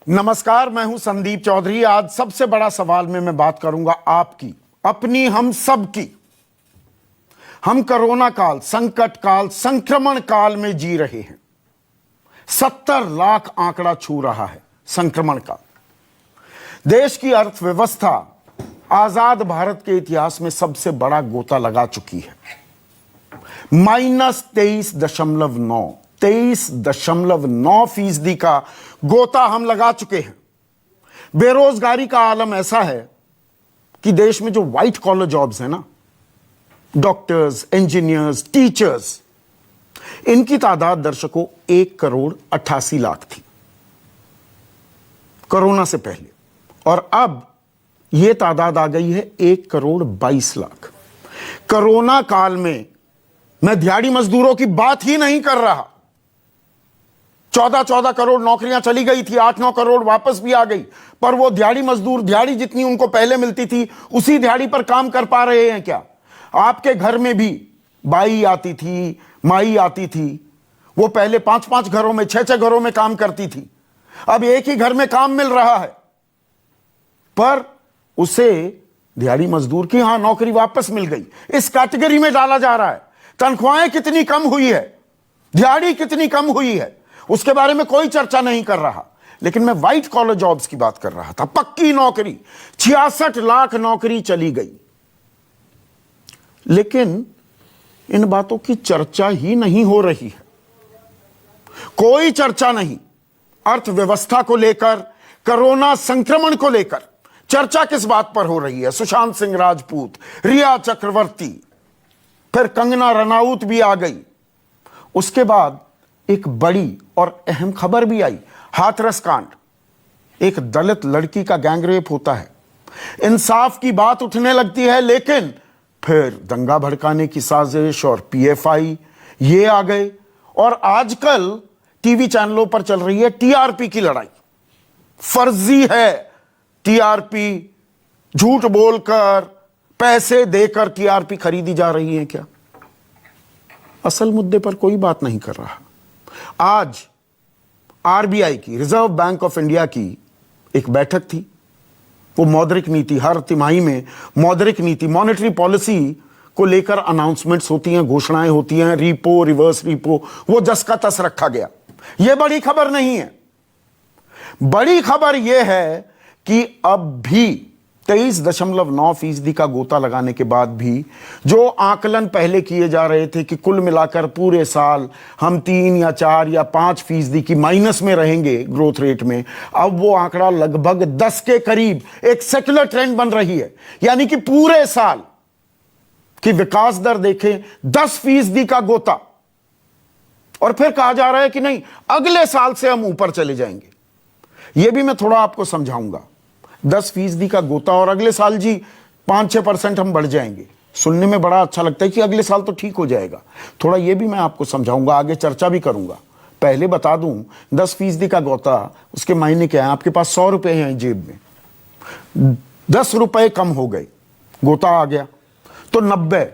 नमस्कार, मैं हूं संदीप चौधरी। आज सबसे बड़ा सवाल में मैं बात करूंगा आपकी, अपनी, हम सब की। हम कोरोना काल, संकट काल, संक्रमण काल में जी रहे हैं। 70 लाख आंकड़ा छू रहा है संक्रमण का। देश की अर्थव्यवस्था आजाद भारत के इतिहास में सबसे बड़ा गोता लगा चुकी है। -23.9% का गोता हम लगा चुके हैं। बेरोजगारी का आलम ऐसा है कि देश में जो व्हाइट कॉलर जॉब्स हैं ना, डॉक्टर्स, इंजीनियर्स, टीचर्स, इनकी तादाद दर्शकों 1,88,00,000 थी कोरोना से पहले, और अब यह तादाद आ गई है 1,22,00,000। कोरोना काल में मैं दिहाड़ी मजदूरों की बात ही नहीं कर रहा। 14 करोड़ नौकरियां चली गई थी, 8-9 करोड़ वापस भी आ गई, पर वो दिहाड़ी मजदूर दिहाड़ी जितनी उनको पहले मिलती थी उसी दिहाड़ी पर काम कर पा रहे हैं क्या? आपके घर में भी बाई आती थी, माई आती थी, वो पहले 5-5 घरों में, 6-6 घरों में काम करती थी। अब एक ही घर में काम मिल रहा है, पर उसे दिहाड़ी मजदूर की नौकरी वापस मिल गई। इस कैटेगरी में डाला जा रहा है। तनख्वाहें कितनी कम हुई है, दिहाड़ी कितनी कम हुई है, उसके बारे में कोई चर्चा नहीं कर रहा। लेकिन मैं व्हाइट कॉलर जॉब्स की बात कर रहा था। पक्की नौकरी 66 लाख नौकरी चली गई, लेकिन इन बातों की चर्चा ही नहीं हो रही है। कोई चर्चा नहीं। अर्थव्यवस्था को लेकर, कोरोना संक्रमण को लेकर चर्चा किस बात पर हो रही है? सुशांत सिंह राजपूत, रिया चक्रवर्ती, फिर कंगना रनाउत भी आ गई। उसके बाद एक बड़ी और अहम खबर भी आई, हाथरस कांड। एक दलित लड़की का गैंगरेप होता है, इंसाफ की बात उठने लगती है, लेकिन फिर दंगा भड़काने की साजिश और पीएफआई ये आ गए। और आजकल टीवी चैनलों पर चल रही है टीआरपी की लड़ाई। फर्जी है टीआरपी, झूठ बोलकर, पैसे देकर टीआरपी खरीदी जा रही है क्या? असल मुद्दे पर कोई बात नहीं कर रहा। आज आरबीआई की, रिजर्व बैंक ऑफ इंडिया की एक बैठक थी। वो मौद्रिक नीति, हर तिमाही में मौद्रिक नीति, मॉनेटरी पॉलिसी को लेकर अनाउंसमेंट्स होती हैं, घोषणाएं होती हैं, रिपो, रिवर्स रिपो, वो जस का तस रखा गया। यह बड़ी खबर नहीं है। बड़ी खबर यह है कि अब भी 23.9% का गोता लगाने के बाद भी जो आकलन पहले किए जा रहे थे कि कुल मिलाकर पूरे साल हम 3 या 4 या 5% की माइनस में रहेंगे ग्रोथ रेट में, अब वो आंकड़ा लगभग 10 के करीब एक सेक्युलर ट्रेंड बन रही है। यानी कि पूरे साल की विकास दर देखें, 10% का गोता, और फिर कहा जा रहा है कि नहीं, अगले साल से हम ऊपर चले जाएंगे। यह भी मैं थोड़ा आपको समझाऊंगा। 10% का गोता और अगले साल जी 5-6% हम बढ़ जाएंगे। सुनने में बड़ा अच्छा लगता है कि अगले साल तो ठीक हो जाएगा। थोड़ा ये भी मैं आपको समझाऊंगा, आगे चर्चा भी करूंगा। पहले बता दूं, 10% का गोता, उसके मायने क्या है? आपके पास 100 रुपए हैं जेब में, 10 रुपए कम हो गए, गोता आ गया तो 90।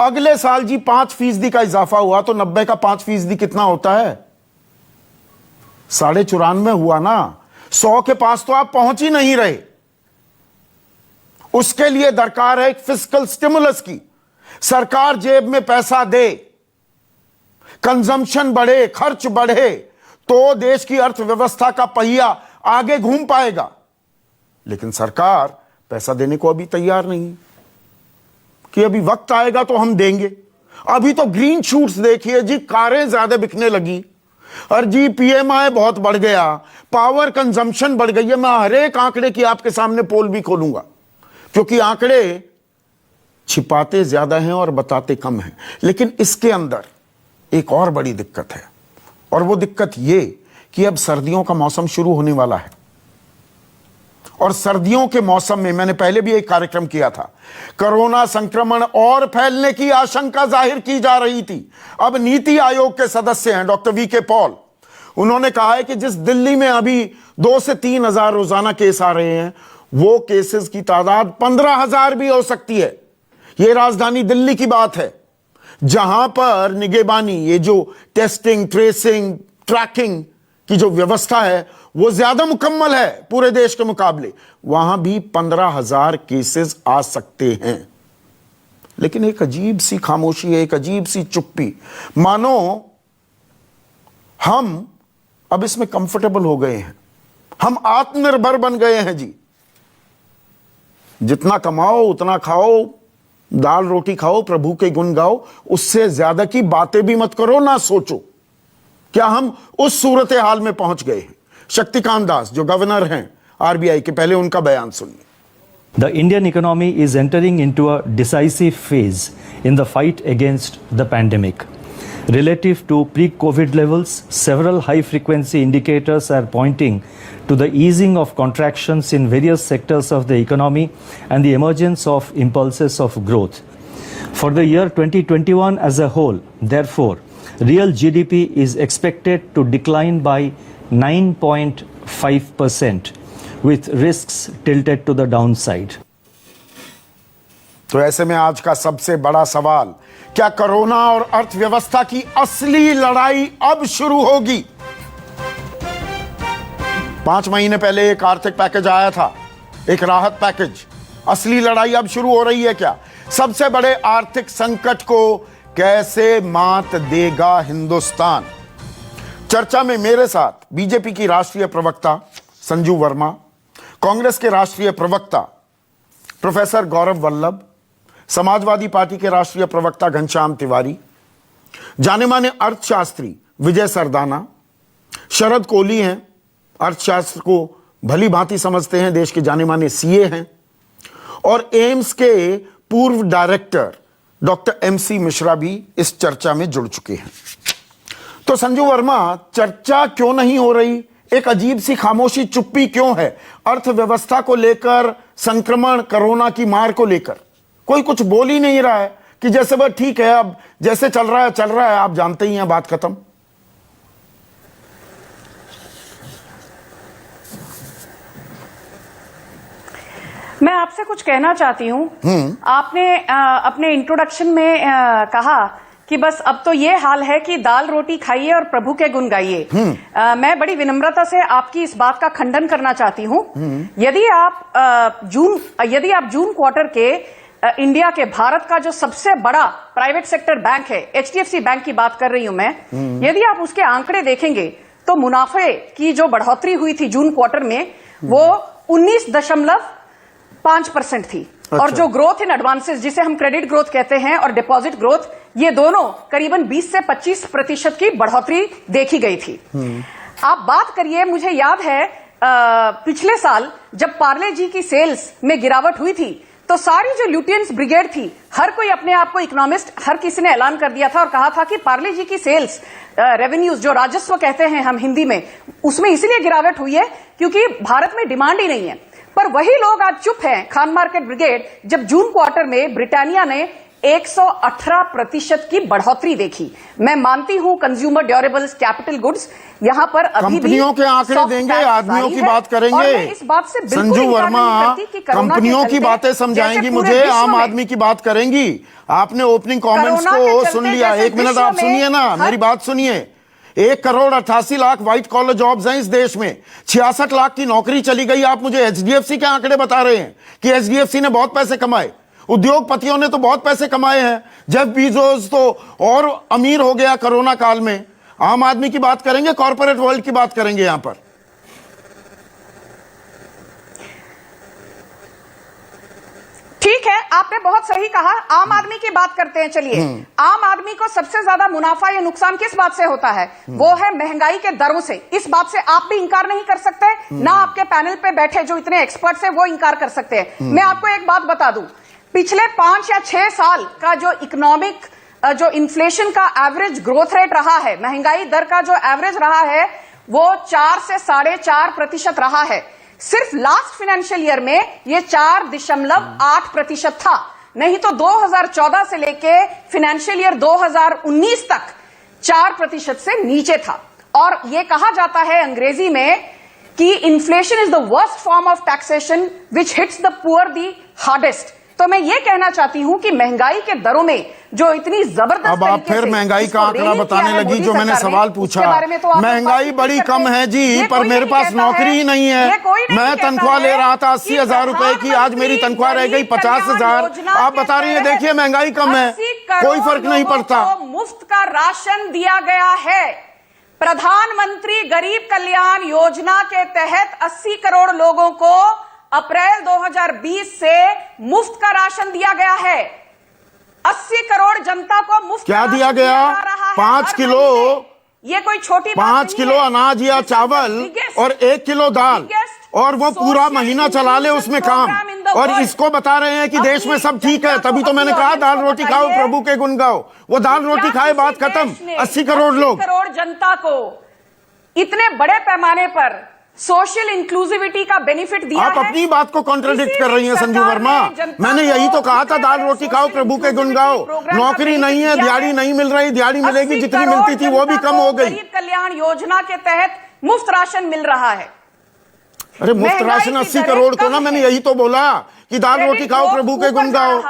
अगले साल जी 5% का इजाफा हुआ तो 90 का 5% कितना होता है? 94.5 हुआ ना। 100 के पास तो आप पहुंच ही नहीं रहे। उसके लिए दरकार है एक फिस्कल स्टिमुलस की। सरकार जेब में पैसा दे, कंजम्पशन बढ़े, खर्च बढ़े, तो देश की अर्थव्यवस्था का पहिया आगे घूम पाएगा। लेकिन सरकार पैसा देने को अभी तैयार नहीं कि अभी वक्त आएगा तो हम देंगे। अभी तो ग्रीन शूट्स देखिए जी, कारें ज्यादा बिकने लगी, और जी पीएमआई बहुत बढ़ गया, पावर कंजम्पशन बढ़ गई है। मैं हर एक आंकड़े की आपके सामने पोल भी खोलूंगा, क्योंकि आंकड़े छिपाते ज्यादा हैं और बताते कम हैं। लेकिन इसके अंदर एक और बड़ी दिक्कत है, और वो दिक्कत ये कि अब सर्दियों का मौसम शुरू होने वाला है, और सर्दियों के मौसम में मैंने पहले भी एक कार्यक्रम किया था, कोरोना संक्रमण और फैलने की आशंका जाहिर की जा रही थी। अब नीति आयोग के सदस्य हैं डॉक्टर वी के पॉल, उन्होंने कहा है कि जिस दिल्ली में अभी 2 से 3 हजार रोजाना केस आ रहे हैं, वो केसेस की तादाद 15,000 भी हो सकती है। यह राजधानी दिल्ली की बात है, जहां पर निगेबानी, ये जो टेस्टिंग, ट्रेसिंग, ट्रैकिंग, की जो व्यवस्था है वो ज्यादा मुकम्मल है पूरे देश के मुकाबले, वहां भी 15,000 केसेस आ सकते हैं। लेकिन एक अजीब सी खामोशी है, एक अजीब सी चुप्पी, मानो हम अब इसमें कंफर्टेबल हो गए हैं, हम आत्मनिर्भर बन गए हैं जी। जितना कमाओ उतना खाओ, दाल रोटी खाओ, प्रभु के गुण गाओ, उससे ज्यादा की बातें भी मत करो, ना सोचो। क्या हम उस सूरत हाल में पहुंच गए हैं? शक्तिकांत दास जो गवर्नर हैं आरबीआई के, पहले उनका बयान सुनिए। The Indian economy is entering into a decisive phase in the fight against the pandemic. Relative to pre-COVID levels, several high-frequency indicators are pointing to the easing of contractions in various sectors of the economy and the emergence of impulses of growth. For the year 2021 as a whole, therefore, real GDP is expected to decline by 9.5%, with risks tilted to the downside. तो ऐसे में आज का सबसे बड़ा सवाल, क्या corona और अर्थव्यवस्था की असली लड़ाई अब शुरू होगी? 5 महीने पहले एक आर्थिक पैकेज आया था, एक राहत पैकेज। असली लड़ाई अब शुरू हो रही है क्या? सबसे बड़े आर्थिक संकट को कैसे मात देगा हिंदुस्तान? चर्चा में मेरे साथ बीजेपी की राष्ट्रीय प्रवक्ता संजू वर्मा, कांग्रेस के राष्ट्रीय प्रवक्ता प्रोफेसर गौरव वल्लभ, समाजवादी पार्टी के राष्ट्रीय प्रवक्ता घनश्याम तिवारी, जाने माने अर्थशास्त्री विजय सरदाना, शरद कोहली हैं, अर्थशास्त्र को भली भांति समझते हैं, देश के जाने माने सीए हैं, और एम्स के पूर्व डायरेक्टर डॉक्टर एमसी मिश्रा भी इस चर्चा में जुड़ चुके हैं। तो संजू वर्मा, चर्चा क्यों नहीं हो रही? एक अजीब सी खामोशी, चुप्पी क्यों है? अर्थव्यवस्था को लेकर, संक्रमण, कोरोना की मार को लेकर कोई कुछ बोल ही नहीं रहा है कि जैसे वह ठीक है, अब जैसे चल रहा है, आप जानते ही हैं, बात खत्म। मैं आपसे कुछ कहना चाहती हूं। आपने अपने इंट्रोडक्शन में कहा कि बस अब तो ये हाल है कि दाल रोटी खाइए और प्रभु के गुण गाइए। मैं बड़ी विनम्रता से आपकी इस बात का खंडन करना चाहती हूं। यदि आप जून क्वार्टर के इंडिया के, भारत का जो सबसे बड़ा प्राइवेट सेक्टर बैंक है, एचडीएफसी बैंक की बात कर रही हूं मैं, यदि आप उसके आंकड़े देखेंगे तो मुनाफे की जो बढ़ोतरी हुई थी जून क्वार्टर में, वो 19.5% थी। अच्छा। और जो ग्रोथ इन एडवांसेस, जिसे हम क्रेडिट ग्रोथ कहते हैं, और डिपॉजिट ग्रोथ, ये दोनों करीबन 20 से 25% की बढ़ोतरी देखी गई थी। आप बात करिए, मुझे याद है पिछले साल जब पार्ले जी की सेल्स में गिरावट हुई थी तो सारी जो ल्यूटियंस ब्रिगेड थी, हर कोई अपने आप को इकोनॉमिस्ट, हर किसी ने ऐलान कर दिया था और कहा था कि पार्ले जी की सेल्स रेवेन्यूज, जो राजस्व कहते हैं हम हिंदी में, उसमें इसलिए गिरावट हुई है क्योंकि भारत में डिमांड ही नहीं है। पर वही लोग आज चुप हैं, खान मार्केट ब्रिगेड, जब जून क्वार्टर में ब्रिटानिया ने 118% की बढ़ोतरी देखी। मैं मानती हूं कंज्यूमर ड्यूरेबल्स, कैपिटल गुड्स, यहां पर अभी कंपनियों के आंकड़े देंगे, आदमियों की बात करेंगे। इस बात से संजू वर्मा कंपनियों की बातें समझाएंगी मुझे, आम आदमी की बात करेंगी। आपने ओपनिंग कमेंट्स को सुन लिया, 1 मिनट आप सुनिए ना, मेरी बात सुनिए। 1,88,00,000 व्हाइट कॉलर जॉब्स हैं इस देश में, 66 लाख की नौकरी चली गई। आप मुझे एचडीएफसी के आंकड़े बता रहे हैं कि एचडीएफसी ने बहुत पैसे कमाए, उद्योगपतियों ने तो बहुत पैसे कमाए हैं। जेफ बीजोस तो और अमीर हो गया कोरोना काल में। आम आदमी की बात करेंगे, कॉर्पोरेट वर्ल्ड की बात करेंगे यहां पर? ठीक है, आपने बहुत सही कहा। आम आदमी की बात करते हैं। चलिए, आम आदमी को सबसे ज्यादा मुनाफा या नुकसान किस बात से होता है? वो है महंगाई के दरों से। इस बात से आप भी इंकार नहीं कर सकते, ना आपके पैनल पे बैठे जो इतने एक्सपर्ट्स हैं वो इंकार कर सकते हैं। मैं आपको एक बात बता दूं, पिछले 5 या 6 साल का जो इकोनॉमिक, जो इन्फ्लेशन का एवरेज ग्रोथ रेट रहा है, महंगाई दर का जो एवरेज रहा है, वो 4 से 4.5% रहा है। सिर्फ लास्ट फाइनेंशियल ईयर में ये 4.8% था, नहीं तो 2014 से लेके फाइनेंशियल ईयर 2019 तक 4% से नीचे था। और ये कहा जाता है अंग्रेजी में कि inflation is the worst form of taxation which hits the poor the hardest. तो मैं ये कहना चाहती हूं कि महंगाई के दरों में जो इतनी जबरदस्त अब आप फिर महंगाई का आंकड़ा बताने लगी। जो मैंने सवाल पूछा, महंगाई बड़ी कम है जी, पर मेरे पास नौकरी ही नहीं है। मैं तनख्वाह ले रहा था 80,000 रुपए की, आज मेरी तनख्वाह रह गई 50,000। आप बता रही हैं देखिए महंगाई कम है, कोई फर्क नहीं पड़ता। मुफ्त का राशन दिया गया है। प्रधानमंत्री गरीब कल्याण योजना के तहत 80 करोड़ लोगों को अप्रैल 2020 से मुफ्त का राशन दिया गया है। 80 करोड़ जनता को मुफ्त क्या दिया गया? 5 किलो, ये कोई छोटी 5 किलो अनाज या चावल और 1 किलो दाल, और वो पूरा महीना चला ले उसमें काम। और इसको बता रहे हैं कि देश में सब ठीक है। तभी तो मैंने कहा दाल रोटी खाओ, प्रभु के गुण गाओ। वो दाल रोटी खाए, बात खत्म। 80 करोड़ लोग, 80 करोड़ जनता को इतने बड़े पैमाने पर सोशल इंक्लूसिविटी का बेनिफिट दिया आप है। अपनी बात को कॉन्ट्रडिक्ट कर रही हैं संजू वर्मा। मैंने यही तो कहा था, दाल रोटी खाओ, प्रभु के गुण गाओ। नौकरी नहीं है, दिहाड़ी नहीं मिल रही, दिहाड़ी मिलेगी जितनी मिलती थी वो भी कम हो गई। गरीब कल्याण योजना के तहत मुफ्त राशन मिल रहा है। अरे मुफ्त राशन 80 करोड़ को ना, मैंने यही तो बोला कि दाल रोटी खाओ, प्रभु के गुण गाओ।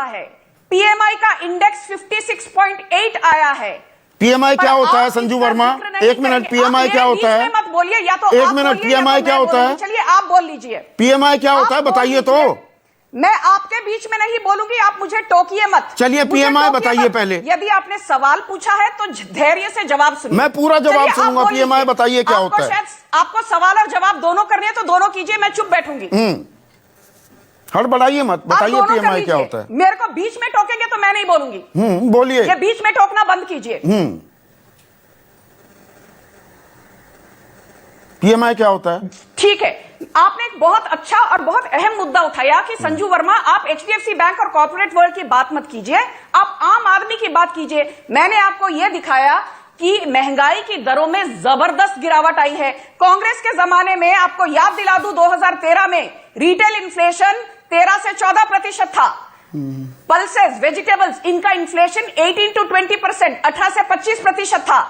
पीएमआई का इंडेक्स 56.8 आया है। पीएमआई क्या होता है संजू वर्मा? एक मिनट, पीएमआई क्या होता है? मत बोलिए, या तो एक मिनट, पीएमआई क्या होता है? चलिए आप बोल लीजिए। पीएमआई क्या होता है बताइए तो। मैं आपके बीच में नहीं बोलूंगी, आप मुझे टोकिए मत। चलिए पीएमआई बताइए पहले। यदि आपने सवाल पूछा है तो धैर्य से जवाब सुनिए। मैं पूरा जवाब सुनूंगा। पीएमआई बताइए क्या होता है? आपको सवाल और जवाब दोनों करने हैं तो दोनों कीजिए, मैं चुप बैठूंगी। हड़बड़ाइए मत, बताइए पीएमआई क्या होता है? मेरे को बीच में टोकेंगे तो मैं नहीं बोलूंगी। बोलिए। ये बीच में टोकना बंद कीजिए। पीएमआई क्या होता है? ठीक है, आपने एक बहुत अच्छा और बहुत अहम मुद्दा उठाया कि संजू वर्मा, आप एचडीएफसी बैंक और कॉर्पोरेट वर्ल्ड की बात मत कीजिए, आप आम आदमी की बात कीजिए। मैंने आपको यह दिखाया कि महंगाई की दरों में जबरदस्त गिरावट आई है। कांग्रेस के जमाने में, आपको याद दिला दूं, 2013 में रिटेल इन्फ्लेशन 13 से 14% था। पल्सेस, वेजिटेबल्स, इनका इन्फ्लेशन 18 to 20%, 18 से 25% था।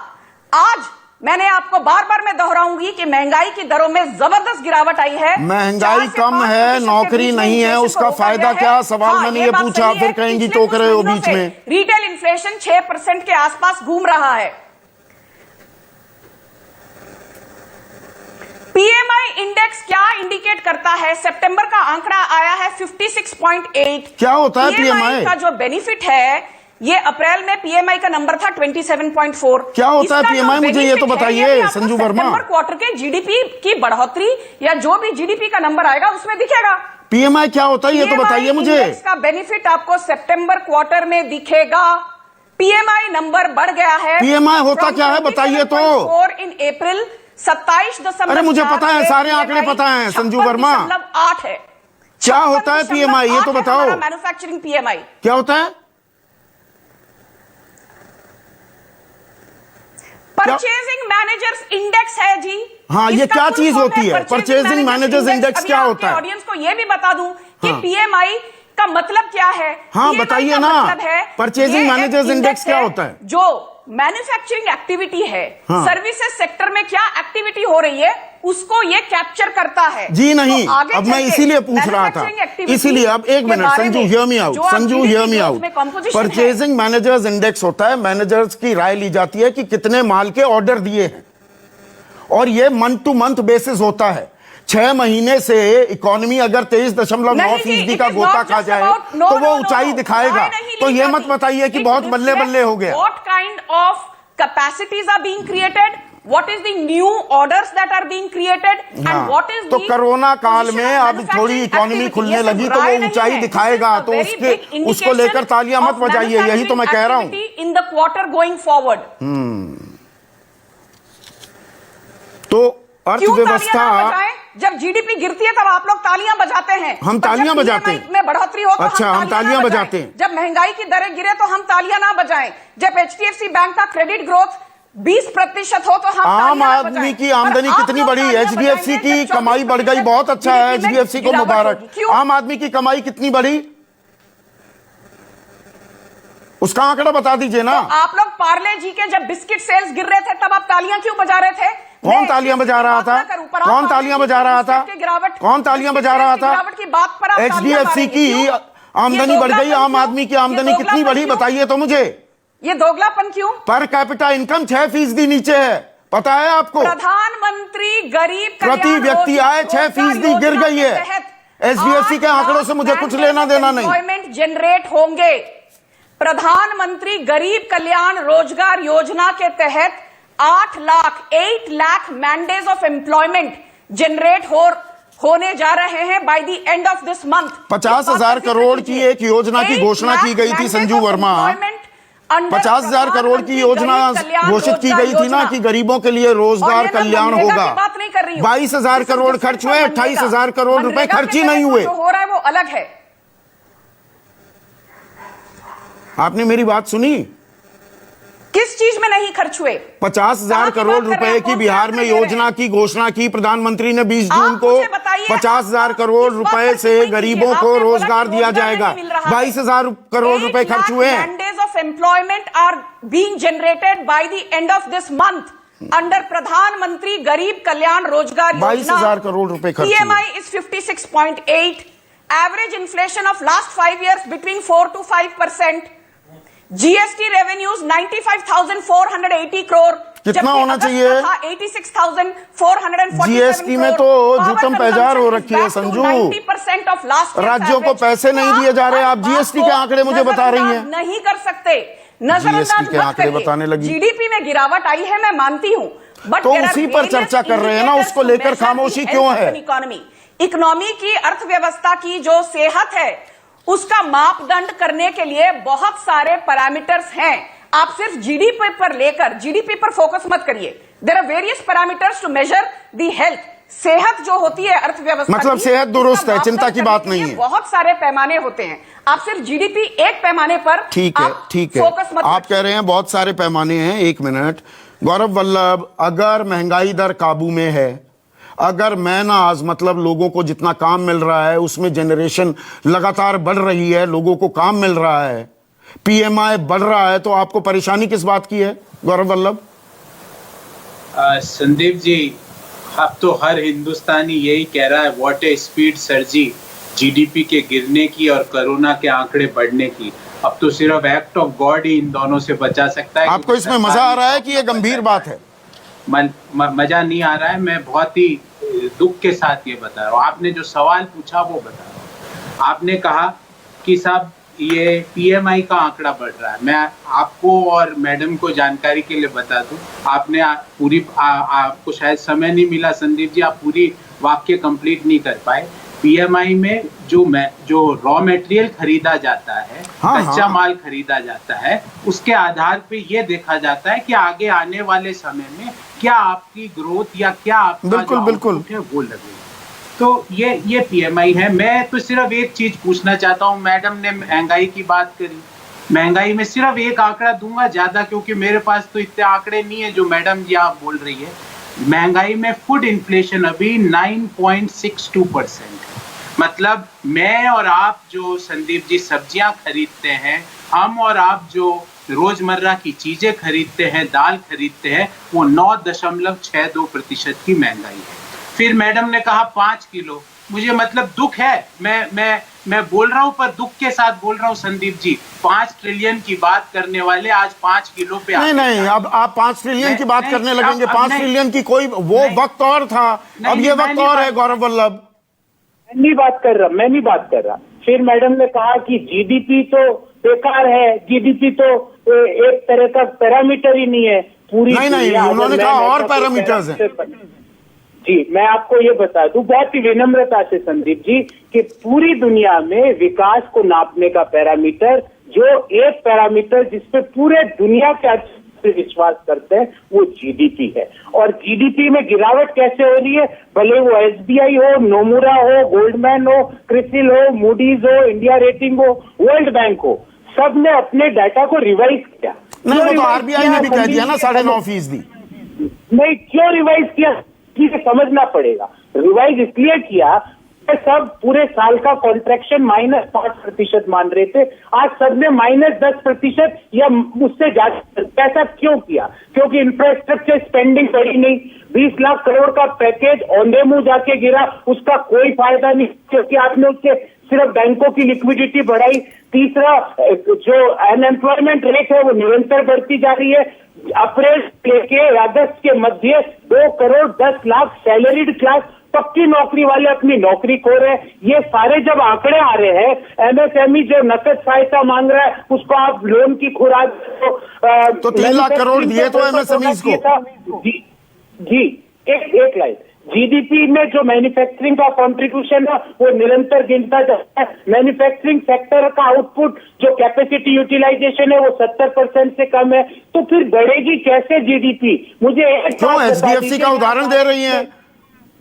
आज मैंने आपको बार बार मैं दोहराऊंगी कि महंगाई की दरों में जबरदस्त गिरावट आई है। महंगाई कम है, नौकरी नहीं है, उसका फायदा क्या? सवाल मैंने ये पूछा, फिर कहेंगी टोक रहे हो बीच में। रिटेल इन्फ्लेशन 6% के आसपास घूम रहा है। पीएमआई इंडेक्स क्या इंडिकेट करता है? सितंबर का आंकड़ा आया है 56.8। क्या होता है पीएमआई का जो बेनिफिट है, ये अप्रैल में पीएमआई का नंबर था 27.4। क्या होता है पीएमआई, मुझे ये तो बताइए संजू वर्मा। सितंबर क्वार्टर के जीडीपी की बढ़ोतरी या जो भी जीडीपी का नंबर आएगा उसमें दिखेगा। पीएमआई क्या होता है ये तो बताइए मुझे। इसका बेनिफिट आपको सितंबर क्वार्टर में दिखेगा। पीएमआई नंबर बढ़ गया है। पीएमआई होता क्या है बताइए तो। इन अप्रैल 27.4। अरे मुझे पता है, सारे आंकड़े पता है संजू वर्मा। 8 है। क्या होता है पीएमआई ये तो बताओ। मैन्युफैक्चरिंग पीएमआई क्या होता है? परचेजिंग मैनेजर्स इंडेक्स है जी। हाँ, ये क्या चीज होती है? परचेजिंग मैनेजर्स इंडेक्स क्या होता है? ऑडियंस को ये भी बता दूं कि पीएमआई का मतलब क्या है। हाँ बताइए ना, परचेजिंग मैनेजर्स इंडेक्स क्या होता है? जो मैन्युफैक्चरिंग एक्टिविटी है, सर्विसेज सेक्टर में क्या एक्टिविटी हो रही है, उसको ये कैप्चर करता है। जी नहीं, तो अब मैं इसीलिए पूछ रहा था, इसीलिए अब एक minute Sanju, hear me out, Sanju hear me out. Purchasing managers index होता है, मैनेजर्स की राय ली जाती है कि कितने माल के ऑर्डर दिए हैं, और ये मंथ टू मंथ बेसिस होता है। 6 महीने से इकोनॉमी अगर 23.9% का गोता खा जाए तो वो ऊंचाई दिखाएगा। तो ये मत बताइए कि बहुत बल्ले बल्ले हो गया। What kind of capacities are being created? What is the new orders that are being created? And what is तो कोरोना काल में अब थोड़ी इकोनॉमी खुलने लगी तो वो ऊंचाई दिखाएगा, तो उसको लेकर तालियां मत बजाइए, यही तो मैं कह रहा हूं। In the quarter going forward, तो अर्थव्यवस्था, जब जीडीपी गिरती है तब आप लोग तालियां बजाते हैं। हम तालियां बजाते हैं। में बढ़ोतरी हो तो अच्छा, हम तालियां बजाते हैं। जब महंगाई की दरें गिरे तो हम तालियां ना बजाएं। जब एचडीएफसी बैंक का क्रेडिट ग्रोथ 20% हो तो हम आम आदमी की आमदनी कितनी बढ़ी? एचडीएफसी की कमाई बढ़ गई, बहुत अच्छा है, एचडीएफसी को मुबारक। आम आदमी की कमाई कितनी बढ़ी उसका आंकड़ा बता दीजिए ना। तो आप लोग पार्ले जी के जब बिस्किट सेल्स गिर रहे थे तब आप तालियां क्यों बजा रहे थे? कौन तालियां बजा रहा था? कौन तालियां बजा रहा था? कौन तालियां बजा रहा था? गिरावट की बात पर एचडीएफसी की आमदनी बढ़ गई, आम आदमी की आमदनी कितनी बढ़ी बताइए तो मुझे। ये दोगलापन क्यों? पर कैपिटा इनकम 6% नीचे है, पता है आपको? प्रधानमंत्री गरीब प्रति व्यक्ति आय 6% गिर गई है। एसबीएसई के आंकड़ों से मुझे कुछ लेना देना नहीं। एम्प्लॉयमेंट जनरेट होंगे। प्रधानमंत्री गरीब कल्याण रोजगार योजना के तहत 8 लाख मैंडेज ऑफ एम्प्लॉयमेंट जनरेट होने जा रहे हैं bye the end of this month. 50,000 crore की एक योजना की घोषणा की गई थी संजू वर्मा। 50,000 करोड़ की योजना घोषित की गई थी ना कि गरीबों के लिए रोजगार कल्याण होगा। 22,000 करोड़ खर्च हुए, 28,000 करोड़ रुपए खर्च ही नहीं हुए। जो हो रहा है वो अलग है। आपने मेरी बात सुनी? किस चीज में नहीं खर्च हुए? 50,000 करोड़ रुपए की बिहार में योजना की घोषणा की प्रधानमंत्री ने 20 जून को। 50,000 करोड़ रुपए से गरीबों को रोजगार दिया जाएगा। 22,000 करोड़ रुपए खर्च हुए हैं। Mandays of employment are being generated by the end of this month under Pradhan Mantri Garib कल्याण रोजगार योजना। 22,000 करोड़ रुपए खर्च हुए। PMI is 56.8. Average inflation of last 5 years between 4 to 5%. GST revenues 95,480 crore। कितना होना चाहिए? 86,447 जीएसटी में तो झुकम पैजार हो रखी है संजू। 90% ऑफ लास्ट राज्यों को पैसे नहीं दिए जा रहे। आप जीएसटी के आंकड़े मुझे बता रही हैं। नहीं कर सकते, नजरअंदाज के आंकड़े बताने लगी। जीडीपी में गिरावट आई है, मैं मानती हूं, बट तो उसी पर चर्चा कर रहे हैं ना, उसको लेकर खामोशी क्यों है? इकोनॉमी की, अर्थव्यवस्था की जो सेहत है उसका मापदंड करने के लिए बहुत सारे पैरामीटर्स हैं। आप सिर्फ जीडीपी पर फोकस मत करिए। There are various parameters to measure the health. सेहत जो होती है अर्थव्यवस्था मतलब सेहत दुरुस्त है, चिंता की बात नहीं है। बहुत सारे पैमाने होते हैं, आप सिर्फ जीडीपी एक पैमाने पर ठीक है फोकस मत। आप कह रहे हैं बहुत सारे पैमाने हैं। एक मिनट गौरव वल्लभ, अगर महंगाई दर काबू में है, अगर मैनाज मतलब लोगों को जितना काम मिल रहा है उसमें जनरेशन लगातार बढ़ रही है, लोगों को काम मिल रहा है, पीएमआई बढ़ रहा है, तो आपको परेशानी किस बात की है गौरव वल्लभ? संदीप जी, अब तो हर हिंदुस्तानी यही कह रहा है, व्हाट ए स्पीड सर्जी जीडीपी के गिरने की और कोरोना के आंकड़े बढ़ने की। अब तो सिर्फ एक्ट ऑफ गॉड ही इन दोनों से बचा सकता है। आपको इसमें मजा आ रहा है कि ये गंभीर बात है? मजा नहीं आ रहा है, मैं बहुत ही दुख के साथ ये बता रहा हूँ। आपने जो सवाल पूछा वो बता रहा हूँ। आपने कहा कि साहब ये पीएमआई का आंकड़ा बढ़ रहा है। मैं आपको और मैडम को जानकारी के लिए बता दूं, आपने पूरी आपको शायद समय नहीं मिला संदीप जी, आप पूरी वाक्य कंप्लीट नहीं कर पाए। पीएमआई में जो रॉ मटेरियल खरीदा जाता है, कच्चा माल खरीदा जाता है, उसके आधार पे ये देखा जाता है कि आगे आने वाले समय में क्या आपकी ग्रोथ या क्या आपका बिल्कुल है वो लगेगा। तो ये पीएमआई है। मैं तो सिर्फ एक चीज पूछना चाहता हूँ, मैडम ने महंगाई की बात करी, महंगाई में सिर्फ एक आंकड़ा दूंगा ज्यादा, क्योंकि मेरे पास तो इतने आंकड़े नहीं है जो मैडम जी आप बोल रही है। महंगाई में फूड इन्फ्लेशन अभी 9.62%। मतलब मैं और आप जो संदीप जी सब्जियां खरीदते हैं, हम और आप जो रोजमर्रा की चीजें खरीदते हैं, दाल खरीदते हैं, वो 9.62% की महंगाई है। फिर मैडम ने कहा 5 किलो, मुझे मतलब दुख है, मैं बोल रहा हूं पर दुख के साथ बोल रहा हूं संदीप जी। 5 ट्रिलियन की बात करने वाले आज 5 किलो पे नहीं, अब आप 5 ट्रिलियन की बात करने लगेंगे। 5 ट्रिलियन की कोई वो वक्त और था, अब ये वक्त और है गौरव वल्लभ। मैं नहीं बात कर रहा। फिर मैडम ने कहा कि जीडीपी तो बेकार है, जीडीपी तो एक तरह का पैरामीटर ही नहीं है पूरी। नहीं, उन्होंने कहा और पैरामीटर्स हैं। जी, मैं आपको ये बता दूं बहुत ही विनम्रता से संदीप जी कि पूरी दुनिया में विकास को नापने का पैरामीटर, जो एक पैरामीटर जिसपे पूरे दुनिया के विश्वास करते हैं, वो जीडीपी है। और जीडीपी में गिरावट कैसे हो रही है, भले वो एसबीआई हो, नोमुरा हो, गोल्डमैन हो, क्रिसिल हो, मूडीज हो, इंडिया रेटिंग हो, वर्ल्ड बैंक हो, सब ने अपने डाटा को रिवाइज किया। नहीं, तो आरबीआई ने भी कह दिया ना 9.5%। नहीं, क्यों रिवाइज किया समझना पड़ेगा। रिवाइज इसलिए किया, सब पूरे साल का कॉन्ट्रैक्शन -5% मान रहे थे, आज सबने -10% या उससे ज्यादा। ऐसा क्यों किया? क्योंकि इंफ्रास्ट्रक्चर स्पेंडिंग बढ़ी नहीं। 20 लाख करोड़ का पैकेज औंधे मुंह जाके गिरा, उसका कोई फायदा नहीं, क्योंकि आपने उसके सिर्फ बैंकों की लिक्विडिटी बढ़ाई। तीसरा, जो अनएम्प्लॉयमेंट रेट है वो निरंतर बढ़ती जा रही है। अप्रैल के अगस्त के मध्य 2 करोड़ 10 लाख सैलरीड क्लास पक्की नौकरी वाले अपनी नौकरी खो रहे हैं। ये सारे जब आंकड़े आ रहे हैं, एमएसएमई जो नकद सहायता मांग रहा है उसको आप लोन की खुराक तो 3 लाख करोड़ दिए तो एमएसएमईज को। जी एक लाइन, जीडीपी में जो मैन्युफैक्चरिंग का कंट्रीब्यूशन है वो निरंतर गिनता जाता है। मैन्युफैक्चरिंग सेक्टर का आउटपुट जो कैपेसिटी यूटिलाइजेशन है वो 70% से कम है, तो फिर बढ़ेगी कैसे जीडीपी? मुझे क्यों एचडीएफसी का उदाहरण दे रही है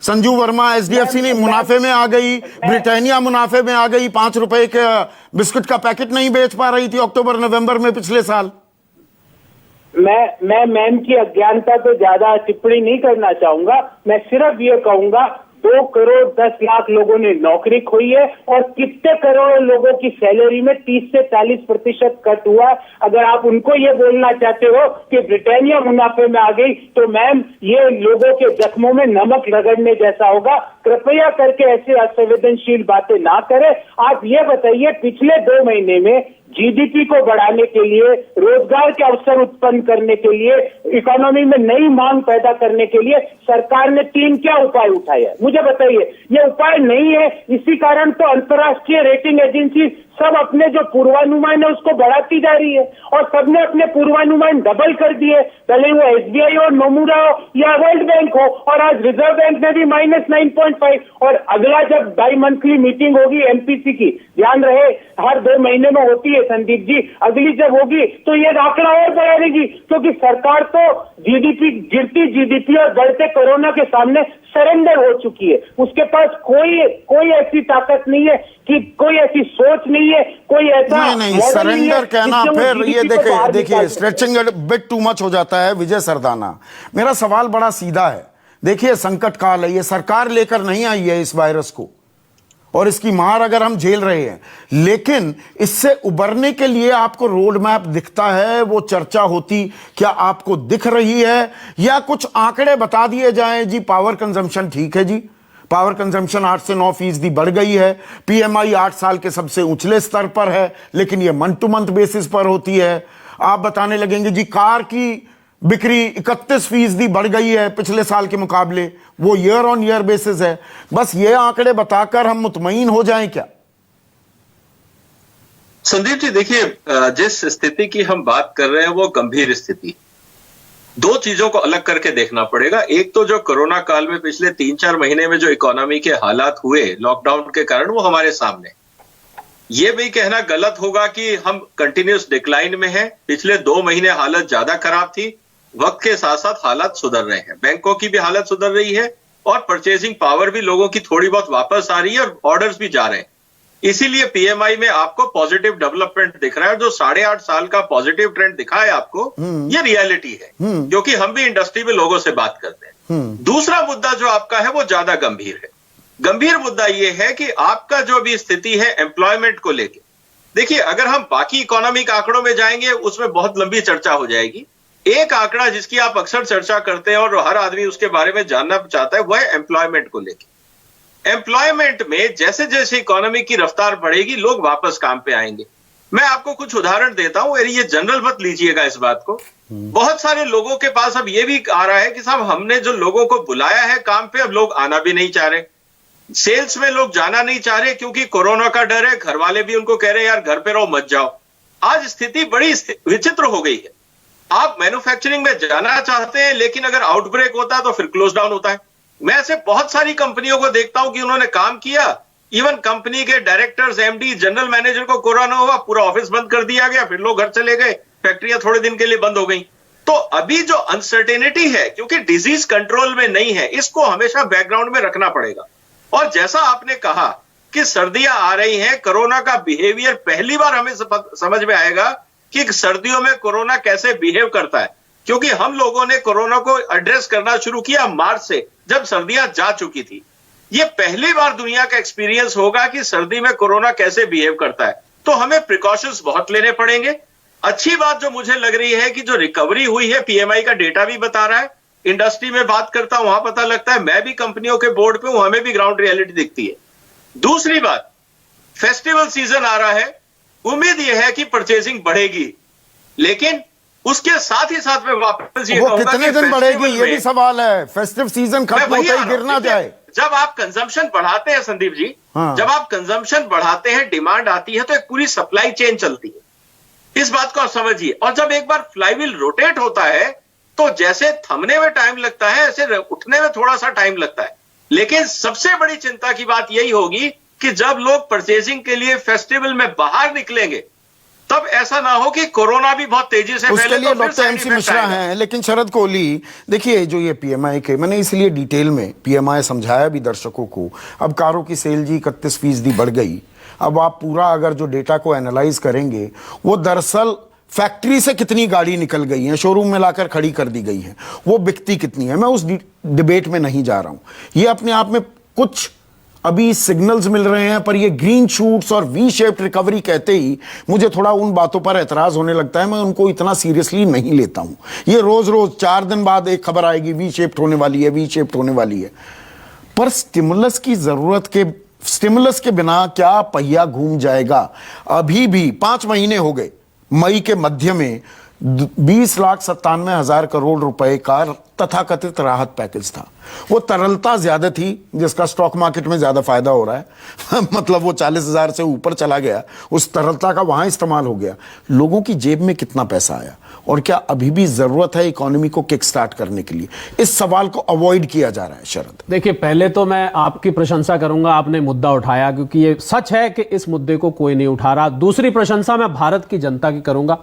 संजू वर्मा? एचडीएफसी ने मुनाफे में आ गई, ब्रिटानिया मुनाफे में आ गई, 5 रुपए के बिस्कुट का पैकेट नहीं बेच पा रही थी अक्टूबर नवंबर में पिछले साल। मैं मैम की अज्ञानता पे ज्यादा टिप्पणी नहीं करना चाहूंगा। मैं सिर्फ ये कहूंगा 2 करोड़ 10 लाख लोगों ने नौकरी खोई है और कितने करोड़ लोगों की सैलरी में 30 से 40% कट हुआ। अगर आप उनको ये बोलना चाहते हो कि ब्रिटानिया मुनाफे में आ गई, तो मैम ये लोगों के जख्मों में नमक रगड़ने जैसा होगा। कृपया करके ऐसे असंवेदनशील बातें ना करें। आप ये बताइए, पिछले 2 महीने में जीडीपी को बढ़ाने के लिए, रोजगार के अवसर उत्पन्न करने के लिए, इकोनॉमी में नई मांग पैदा करने के लिए सरकार ने 3 क्या उपाय उठाए हैं? मुझे बताइए। ये उपाय नहीं है, इसी कारण तो अंतर्राष्ट्रीय रेटिंग एजेंसी सब अपने जो पूर्वानुमान है उसको बढ़ाती जा रही है और सबने अपने पूर्वानुमान डबल कर दिए, भले वो एसबीआई हो, नोमुरा हो या वर्ल्ड बैंक हो। और आज रिजर्व बैंक ने भी -9.5 और अगला जब बाई मंथली मीटिंग होगी एमपीसी की, ध्यान रहे हर 2 महीने में होती है संदीप जी, अगली जब होगी तो ये आंकड़ा और बढ़ा देगी, क्योंकि सरकार तो गिरती जीडीपी और बढ़ते कोरोना के सामने सरेंडर हो चुकी है। उसके पास कोई ऐसी ताकत नहीं है, कि कोई ऐसी सोच नहीं है, कोई ऐसा नहीं सरेंडर कहना, फिर ये देखिए स्ट्रेचिंग बिट टू मच हो जाता है। विजय सरदाना, मेरा सवाल बड़ा सीधा है। देखिए संकट काल है, ये सरकार लेकर नहीं आई है इस वायरस को, और इसकी मार अगर हम झेल रहे हैं, लेकिन इससे उबरने के लिए आपको रोड मैप दिखता है, वो चर्चा होती क्या आपको दिख रही है? या कुछ आंकड़े बता दिए जाएं, जी पावर कंजम्पशन ठीक है, जी पावर कंजम्पशन 8 से 9% बढ़ गई है, पीएमआई 8 साल के सबसे ऊंचले स्तर पर है, लेकिन ये मंथ टू मंथ बेसिस पर होती है। आप बताने लगेंगे जी कार की बिक्री 31% बढ़ गई है पिछले साल के मुकाबले, वो ईयर ऑन ईयर बेसिस है। बस ये आंकड़े बताकर हम मुतमईन हो जाएं क्या? संदीप जी देखिए, जिस स्थिति की हम बात कर रहे हैं वो गंभीर स्थिति। 2 चीजों को अलग करके देखना पड़ेगा। एक तो जो कोरोना काल में पिछले 3-4 महीने में जो इकोनॉमी के हालात हुए लॉकडाउन के कारण, वो हमारे सामने। ये भी कहना गलत होगा कि हम कंटिन्यूस डिक्लाइन में हैं। पिछले 2 महीने हालत ज्यादा खराब थी, वक्त के साथ साथ हालात सुधर रहे हैं, बैंकों की भी हालत सुधर रही है और परचेजिंग पावर भी लोगों की थोड़ी बहुत वापस आ रही है और ऑर्डर्स भी जा रहे हैं। इसीलिए पीएमआई में आपको पॉजिटिव डेवलपमेंट दिख रहा है। जो 8.5 साल का पॉजिटिव ट्रेंड दिखा है आपको, ये रियलिटी है, क्योंकि हम भी इंडस्ट्री में लोगों से बात करते हैं। दूसरा मुद्दा जो आपका है वो ज्यादा गंभीर है। गंभीर मुद्दा ये है कि आपका जो भी स्थिति है एम्प्लॉयमेंट को लेके, देखिए अगर हम बाकी इकोनॉमिक आंकड़ों में जाएंगे उसमें बहुत लंबी चर्चा हो जाएगी। एक आंकड़ा जिसकी आप अक्सर चर्चा करते हैं और हर आदमी उसके बारे में जानना चाहता है, वह है एम्प्लॉयमेंट को लेके। एम्प्लॉयमेंट में जैसे जैसे इकोनॉमी की रफ्तार बढ़ेगी, लोग वापस काम पे आएंगे। मैं आपको कुछ उदाहरण देता हूं, ये जनरल मत लीजिएगा इस बात को। बहुत सारे लोगों के पास अब ये भी आ रहा है कि साहब हमने जो लोगों को बुलाया है काम पे, अब लोग आना भी नहीं चाह रहे। सेल्स में लोग जाना नहीं चाह रहे क्योंकि कोरोना का डर है, घर वाले भी उनको कह रहे हैं यार घर पे रहो मत जाओ। आज स्थिति बड़ी विचित्र हो गई है। आप मैन्युफैक्चरिंग में जाना चाहते हैं, लेकिन अगर आउटब्रेक होता है तो फिर क्लोज डाउन होता है। मैं ऐसे बहुत सारी कंपनियों को देखता हूं कि उन्होंने काम किया, इवन कंपनी के डायरेक्टर्स, एमडी, जनरल मैनेजर को कोरोना हुआ, पूरा ऑफिस बंद कर दिया गया, फिर लोग घर चले गए, फैक्ट्रियां थोड़े दिन के लिए बंद हो गई। तो अभी जो अनसर्टेनिटी है, क्योंकि डिजीज कंट्रोल में नहीं है, इसको हमेशा बैकग्राउंड में रखना पड़ेगा। और जैसा आपने कहा कि सर्दियां आ रही हैं, कोरोना का बिहेवियर पहली बार हमें समझ में आएगा कि सर्दियों में कोरोना कैसे बिहेव करता है, क्योंकि हम लोगों ने कोरोना को एड्रेस करना शुरू किया मार्च से, जब सर्दियां जा चुकी थी। ये पहली बार दुनिया का एक्सपीरियंस होगा कि सर्दी में कोरोना कैसे बिहेव करता है। तो हमें प्रिकॉशंस बहुत लेने पड़ेंगे। अच्छी बात जो मुझे लग रही है कि जो रिकवरी हुई है, पीएमआई का डेटा भी बता रहा है, इंडस्ट्री में बात करता हूं वहां पता लगता है, मैं भी कंपनियों के बोर्ड पे हूं, हमें भी ग्राउंड रियलिटी दिखती है। दूसरी बात, फेस्टिवल सीजन आ रहा है, उम्मीद यह है कि परचेजिंग बढ़ेगी, लेकिन उसके साथ ही साथ में वापस ये वो कहूंगा कितने कि दिन बढ़ेगी फेस्टिवल ये भी में- सवाल है। फेस्टिव सीजन खत्म मैं वही होते आ ही रहा गिर हूं, ना देखिए, जाए। जब आप कंजम्पशन बढ़ाते हैं संदीप जी, हाँ। जब आप कंजम्पशन बढ़ाते हैं, डिमांड आती है, तो एक पूरी सप्लाई चेन चलती है। इस बात को आप समझिए। और जब एक बार फ्लाईव्हील रोटेट होता है तो जैसे थमने में टाइम लगता है, ऐसे उठने में थोड़ा सा टाइम लगता है। लेकिन सबसे बड़ी चिंता की बात यही होगी कि जब लोग परचेजिंग के लिए फेस्टिवल में बाहर निकलेंगे, तब ऐसा ना हो कि कोरोना भी बहुत तेजी से उसके फैले, लिए तो फिर doctor side MC effect Mishra आएगा। हैं। लेकिन शरद कोहली, देखिए जो ये पीएमआई के, मैंने इसलिए डिटेल में पीएमआई समझाया भी दर्शकों को। अब कारों की सेल जी 31% बढ़ गई। अब आप पूरा अगर जो डेटा को एनालाइज करेंगे, वो दरअसल फैक्ट्री से कितनी गाड़ी निकल गई है, शोरूम में लाकर खड़ी कर दी गई है, वो बिकती कितनी है, मैं उस डिबेट में नहीं जा रहा हूं। ये अपने आप में कुछ अभी सिग्नल्स मिल रहे हैं, पर ये ग्रीन शूट्स और वी शेप्ड रिकवरी कहते ही मुझे थोड़ा उन बातों पर एतराज होने लगता है। मैं उनको इतना सीरियसली नहीं लेता हूं। ये रोज रोज 4 दिन बाद एक खबर आएगी वी शेप्ड होने वाली है, वी शेप्ड होने वाली है। पर स्टिमुलस की जरूरत के, स्टिमुलस के बिना क्या पहिया घूम जाएगा? अभी भी 5 महीने हो गए, मई के मध्य में 20,97,000 करोड़ रुपए का तथाकथित राहत पैकेज था। वो तरलता ज्यादा थी, जिसका स्टॉक मार्केट में ज्यादा फायदा हो रहा है मतलब वो 40,000 से ऊपर चला गया, उस तरलता का वहां इस्तेमाल हो गया। लोगों की जेब में कितना पैसा आया, और क्या अभी भी जरूरत है इकोनॉमी को किक स्टार्ट करने के लिए? इस सवाल को अवॉइड किया जा रहा है। शरद, देखिए, पहले तो मैं आपकी प्रशंसा करूंगा, आपने मुद्दा उठाया, क्योंकि ये सच है कि इस मुद्दे को कोई नहीं उठा रहा। दूसरी प्रशंसा मैं भारत की जनता की करूंगा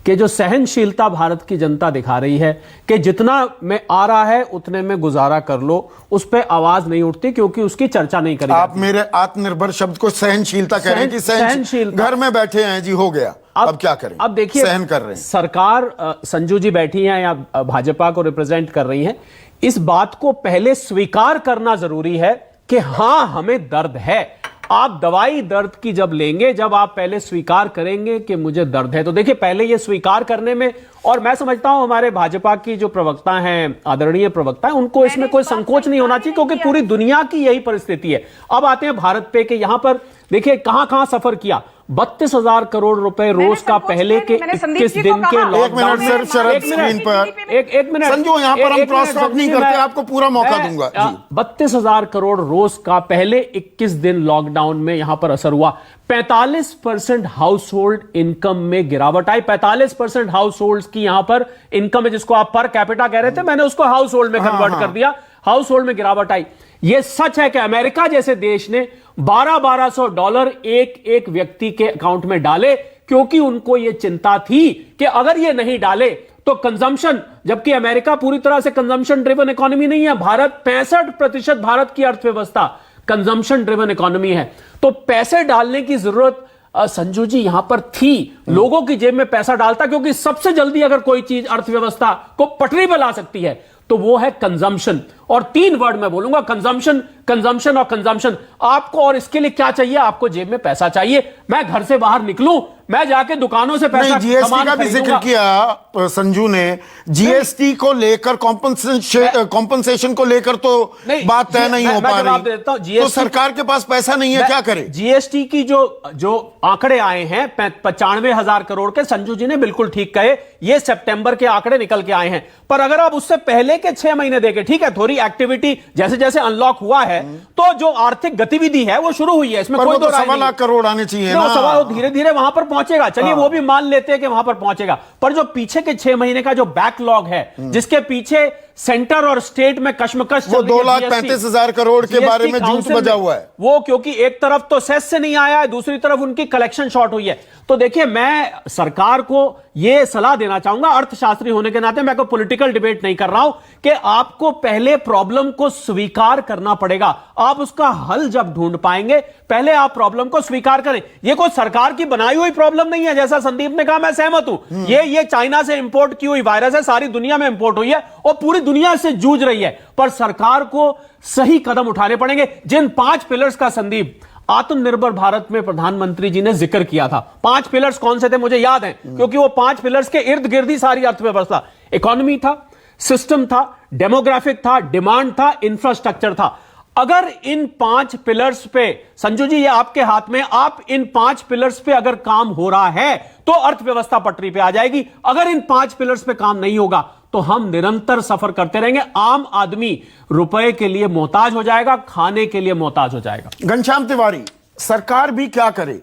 कि जो सहनशीलता भारत की जनता दिखा रही है कि जितना में आ रहा है उतने में गुजारा कर लो, उस पर आवाज नहीं उठती क्योंकि उसकी चर्चा नहीं करी आप जाती। मेरे आत्मनिर्भर शब्द को सहनशीलता कह रहे हैं कि सहनशीलता। घर में बैठे हैं जी, हो गया, अब क्या करें? अब देखिए, सहन कर रहे हैं। सरकार, संजू जी बैठी हैं या भाजपा को रिप्रेजेंट कर रही हैं, इस बात को पहले स्वीकार करना जरूरी है कि हां हमें दर्द है। आप दवाई दर्द की जब लेंगे, जब आप पहले स्वीकार करेंगे कि मुझे दर्द है, तो देखिए पहले ये स्वीकार करने में, और मैं समझता हूं हमारे भाजपा की जो प्रवक्ता हैं, आदरणीय प्रवक्ता हैं, उनको इसमें कोई संकोच नहीं होना चाहिए, क्योंकि पूरी दुनिया की यही परिस्थिति है। अब आते हैं भारत पे कि यहां पर देखिए कहां कहां सफर किया। 32,000 करोड़ रुपए रोज का पहले के 21 दिन के एक मिनट लॉकडाउन सर, शरद स्क्रीन पर एक मिनट संजू, यहां पर हम क्रॉस टॉक नहीं करते, आपको पूरा मौका दूंगा जी। 32,000 करोड़ रोज का पहले 21 दिन लॉकडाउन में यहां पर असर हुआ। 45% हाउस होल्ड इनकम में गिरावट आई। 45% हाउस होल्ड की यहां पर इनकम है, जिसको आप पर कैपिटा कह रहे थे, मैंने उसको हाउस होल्ड में कन्वर्ट कर दिया। हाउस होल्ड में गिरावट आई। यह सच है कि अमेरिका जैसे देश ने $1,200 एक व्यक्ति के अकाउंट में डाले, क्योंकि उनको यह चिंता थी कि अगर ये नहीं डाले तो कंजम्पशन, जबकि अमेरिका पूरी तरह से कंजम्पशन ड्रिवन इकोनॉमी नहीं है। भारत 65% भारत की अर्थव्यवस्था कंजम्पशन ड्रिवन इकोनॉमी है। तो पैसे डालने की जरूरत संजू जी यहां पर थी। लोगों की जेब में पैसा डालता, क्योंकि सबसे जल्दी अगर कोई चीज अर्थव्यवस्था को पटरी पर ला सकती है तो वो है कंजम्पशन। और 3 वर्ड मैं बोलूंगा, कंजम्पशन, कंजम्पशन और कंजम्पशन। आपको और इसके लिए क्या चाहिए? आपको जेब में पैसा चाहिए। मैं घर से बाहर निकलूं, मैं जाके दुकानों से पैसा, जीएसटी का भी जिक्र किया संजू ने। जीएसटी को लेकर, कॉम्पनसेशन को लेकर तो बात तय नहीं हो पा रही, तो सरकार के पास पैसा नहीं है, क्या करे? जीएसटी की जो आंकड़े आए हैं 95,000 करोड़ के, संजू जी ने बिल्कुल ठीक कहे, ये सितंबर के आंकड़े निकल के आए हैं। पर अगर आप उससे पहले के 6 महीने देखें, ठीक है, थोड़ी एक्टिविटी जैसे जैसे अनलॉक हुआ है, तो जो आर्थिक गतिविधि है वो शुरू हुई है, इसमें कोई दो राय नहीं। 1.25 लाख करोड़ आने चाहिए ना। सवाल धीरे धीरे वहां पर पहुंचेगा, चलिए वो भी मान लेते हैं कि वहां पर पहुंचेगा। पर जो पीछे के 6 महीने का जो बैकलॉग है, जिसके पीछे सेंटर और स्टेट में कश्मकश, वो 2,35,000 करोड़ के बारे में झूठ बजा हुआ है। वो क्योंकि एक तरफ तो सेस से नहीं आया है, दूसरी तरफ उनकी कलेक्शन शॉर्ट हुई है। तो देखिए, मैं सरकार को यह सलाह देना चाहूंगा, अर्थशास्त्री होने के नाते, मैं कोई पॉलिटिकल डिबेट नहीं कर रहा हूं, कि आपको पहले प्रॉब्लम को स्वीकार करना पड़ेगा। आप उसका हल जब ढूंढ पाएंगे, पहले आप प्रॉब्लम को स्वीकार करें। यह कोई सरकार की बनाई हुई प्रॉब्लम नहीं है, जैसा संदीप ने कहा, मैं सहमत हूं। ये चाइना से इंपोर्ट की हुई वायरस है, सारी दुनिया में इंपोर्ट हुई है और पूरी दुनिया से जूझ रही है। पर सरकार को सही कदम उठाने पड़ेंगे। जिन 5 पिलर्स का संदीप आत्मनिर्भर भारत में प्रधानमंत्री जी ने जिक्र किया था, 5 पिलर्स कौन से थे मुझे याद है, क्योंकि वो 5 पिलर्स के इर्द गिर्द ही सारी अर्थव्यवस्था, इकोनॉमी था, सिस्टम था, डेमोग्राफिक था, डिमांड था, इंफ्रास्ट्रक्चर था। अगर इन 5 पिलर्स पे, संजू जी ये आपके हाथ में, आप इन 5 पिलर्स पे अगर काम हो रहा है तो अर्थव्यवस्था पटरी पे आ जाएगी। अगर इन 5 पिलर्स पे काम नहीं होगा तो हम निरंतर सफर करते रहेंगे। आम आदमी रुपए के लिए मोहताज हो जाएगा, खाने के लिए मोहताज हो जाएगा। घनश्याम तिवारी, सरकार भी क्या करे,